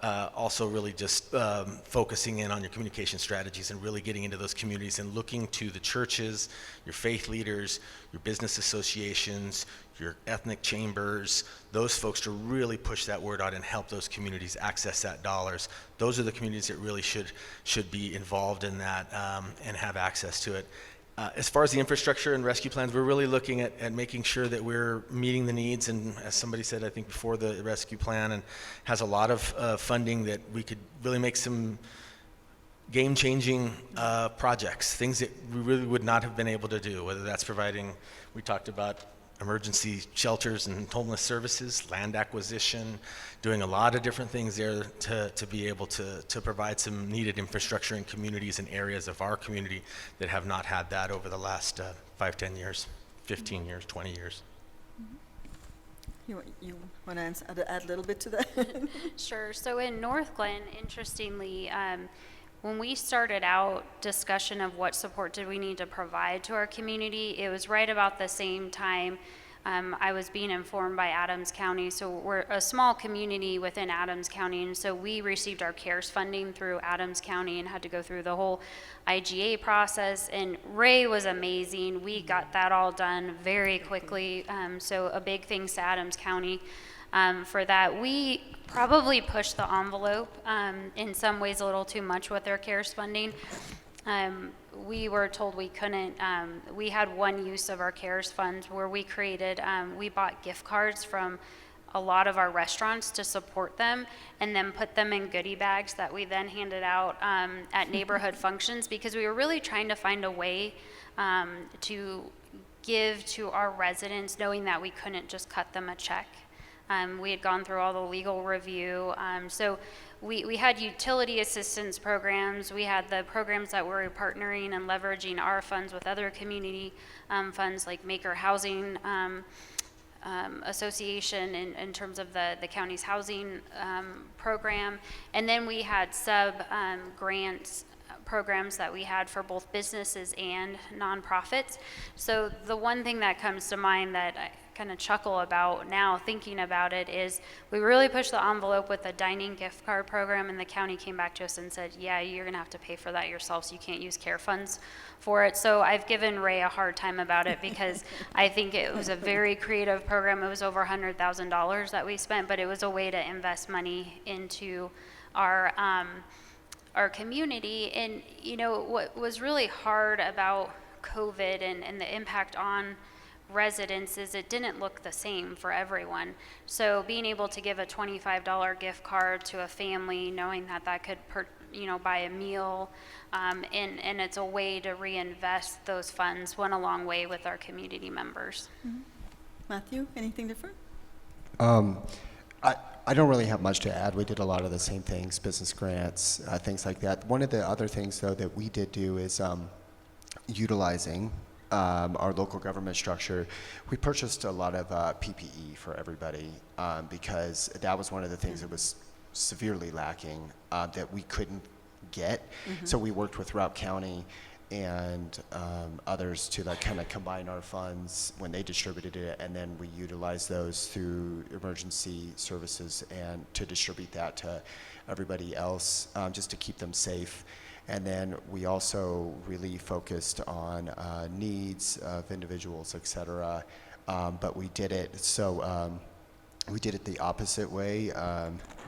C: also really just focusing in on your communication strategies and really getting into those communities and looking to the churches, your faith leaders, your business associations, your ethnic chambers, those folks to really push that word out and help those communities access that dollars. Those are the communities that really should be involved in that and have access to it. As far as the infrastructure and rescue plans, we're really looking at making sure that we're meeting the needs, and as somebody said, I think before, the rescue plan and has a lot of funding that we could really make some game-changing projects, things that we really would not have been able to do, whether that's providing, we talked about emergency shelters and homeless services, land acquisition, doing a lot of different things there to be able to provide some needed infrastructure in communities and areas of our community that have not had that over the last 5, 10 years, 15 years, 20 years.
A: You want to add a little bit to that?
B: Sure. So in North Glen, interestingly, when we started out discussion of what support did we need to provide to our community, it was right about the same time I was being informed by Adams County. So we're a small community within Adams County, and so we received our CARES funding through Adams County and had to go through the whole IGA process. And Ray was amazing. We got that all done very quickly. So a big thanks to Adams County for that. We probably pushed the envelope in some ways a little too much with their CARES funding. We were told we couldn't, we had one use of our CARES funds where we created, we bought gift cards from a lot of our restaurants to support them and then put them in goodie bags that we then handed out at neighborhood functions, because we were really trying to find a way to give to our residents, knowing that we couldn't just cut them a check. We had gone through all the legal review. So we had utility assistance programs. We had the programs that were partnering and leveraging our funds with other community funds like Maker Housing Association in terms of the county's housing program. And then we had grants programs that we had for both businesses and nonprofits. So the one thing that comes to mind that I kind of chuckle about now thinking about it is we really pushed the envelope with the dining gift card program, and the county came back to us and said, yeah, you're gonna have to pay for that yourself, so you can't use CARE funds for it. So I've given Ray a hard time about it because I think it was a very creative program. It was over $100,000 that we spent, but it was a way to invest money into our community. And what was really hard about COVID and the impact on residents is it didn't look the same for everyone. So being able to give a $25 gift card to a family, knowing that could buy a meal, and it's a way to reinvest those funds, went a long way with our community members.
A: Mm-hmm. Matthew, anything different?
D: I don't really have much to add. We did a lot of the same things, business grants, things like that. One of the other things, though, that we did do is utilizing our local government structure. We purchased a lot of PPE for everybody because that was one of the things that was severely lacking that we couldn't get. Mm-hmm. So we worked with Route County and others to kind of combine our funds when they distributed it, and then we utilized those through emergency services and to distribute that to everybody else just to keep them safe. And then we also really focused on needs of individuals, et cetera. But we did it we did it the opposite way.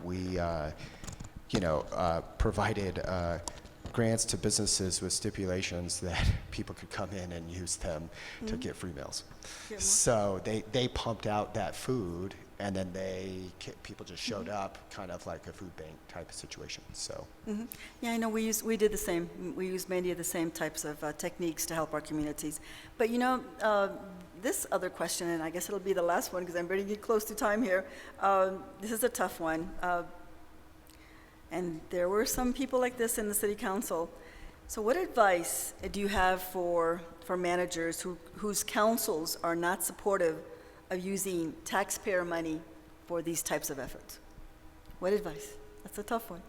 D: We provided grants to businesses with stipulations that people could come in and use them to get free meals.
A: Get more.
D: So they pumped out that food, and then people just showed up, kind of like a food bank type of situation. So
A: Yeah, I know we did the same. We used many of the same types of techniques to help our communities. But this other question, and I guess it'll be the last one because I'm ready to get close to time here. This is a tough one. And there were some people like this in the city council. So what advice do you have for managers whose councils are not supportive of using taxpayer money for these types of efforts? What advice? That's a tough one.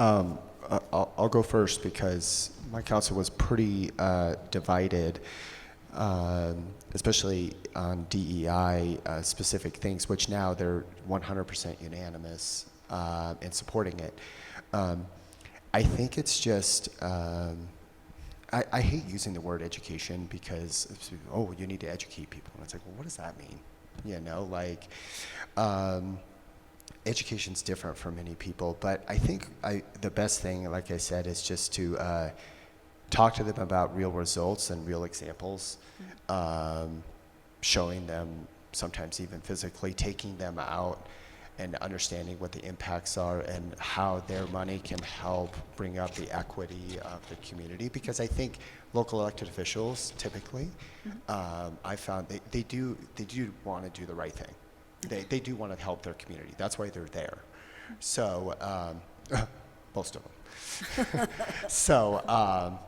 D: I'll go first because my council was pretty divided, especially on DEI specific things, which now they're 100% unanimous in supporting it. I think it's just, I hate using the word education because, you need to educate people. And it's like, well, what does that mean? Education's different for many people, but I think the best thing, like I said, is just to talk to them about real results and real examples, showing them, sometimes even physically taking them out and understanding what the impacts are and how their money can help bring up the equity of the community. Because I think local elected officials typically, I found they do want to do the right thing. They do want to help their community. That's why they're there. So most of them. So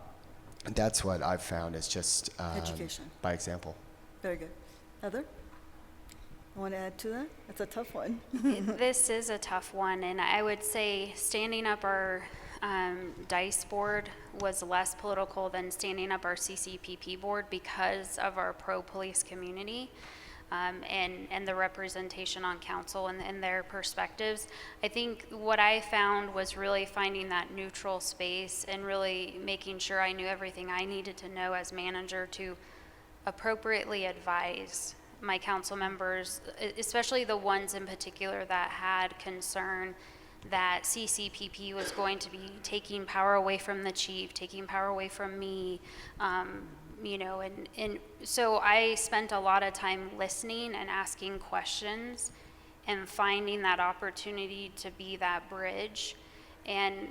D: that's what I've found is just
A: Education.
D: by example.
A: Very good. Heather? I want to add to that? That's a tough one.
B: This is a tough one, and I would say standing up our DICE board was less political than standing up our CCPP board because of our pro-police community and the representation on council and their perspectives. I think what I found was really finding that neutral space and really making sure I knew everything I needed to know as manager to appropriately advise my council members, especially the ones in particular that had concern that CCPP was going to be taking power away from the chief, taking power away from me, and so I spent a lot of time listening and asking questions and finding that opportunity to be that bridge. And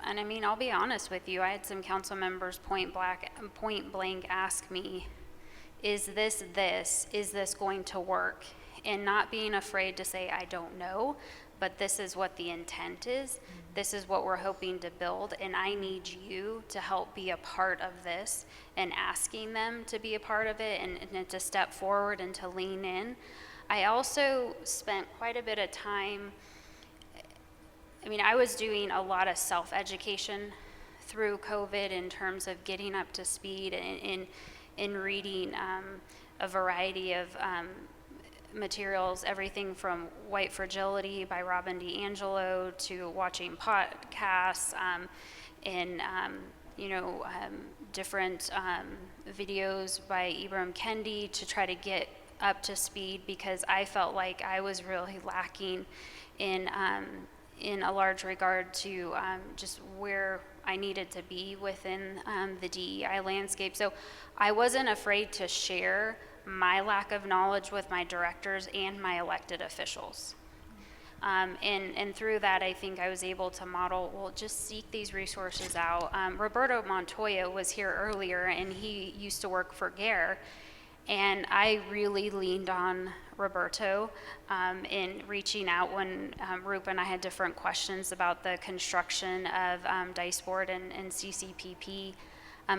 B: I mean, I'll be honest with you, I had some council members point blank ask me, is this going to work? And not being afraid to say, I don't know, but this is what the intent is. This is what we're hoping to build, and I need you to help be a part of this, and asking them to be a part of it and to step forward and to lean in. I also spent quite a bit of time, I was doing a lot of self-education through COVID in terms of getting up to speed and in reading a variety of materials, everything from White Fragility by Robin DiAngelo to watching podcasts and different videos by Ibram Kendi to try to get up to speed, because I felt like I was really lacking in a large regard to just where I needed to be within the DEI landscape. So I wasn't afraid to share my lack of knowledge with my directors and my elected officials. And through that, I think I was able to model, well, just seek these resources out. Roberto Montoya was here earlier, and he used to work for GARE. And I really leaned on Roberto in reaching out when Rupa and I had different questions about the construction of DICE board and CCPP,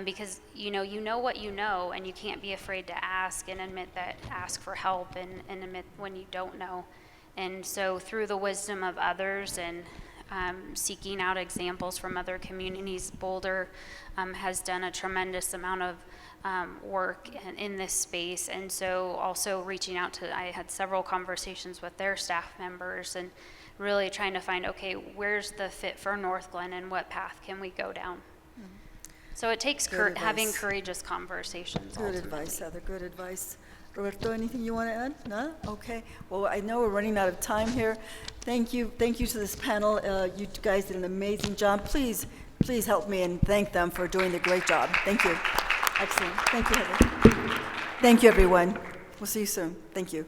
B: because you know what you know, and you can't be afraid to ask and ask for help and admit when you don't know. And so through the wisdom of others and seeking out examples from other communities, Boulder has done a tremendous amount of work in this space, and so also reaching out to, I had several conversations with their staff members and really trying to find, okay, where's the fit for North Glen and what path can we go down? So it takes
A: Good
B: having
A: advice.
B: courageous conversations.
A: Good
B: ultimately.
A: advice, Heather, good advice. Roberto, anything you want to add? No? Okay. Well, I know we're running out of time here. Thank you to this panel. You guys did an amazing job. Please help me and thank them for doing the great job. Thank you. Excellent. Thank you, Heather. Thank you, everyone. We'll see you soon. Thank you.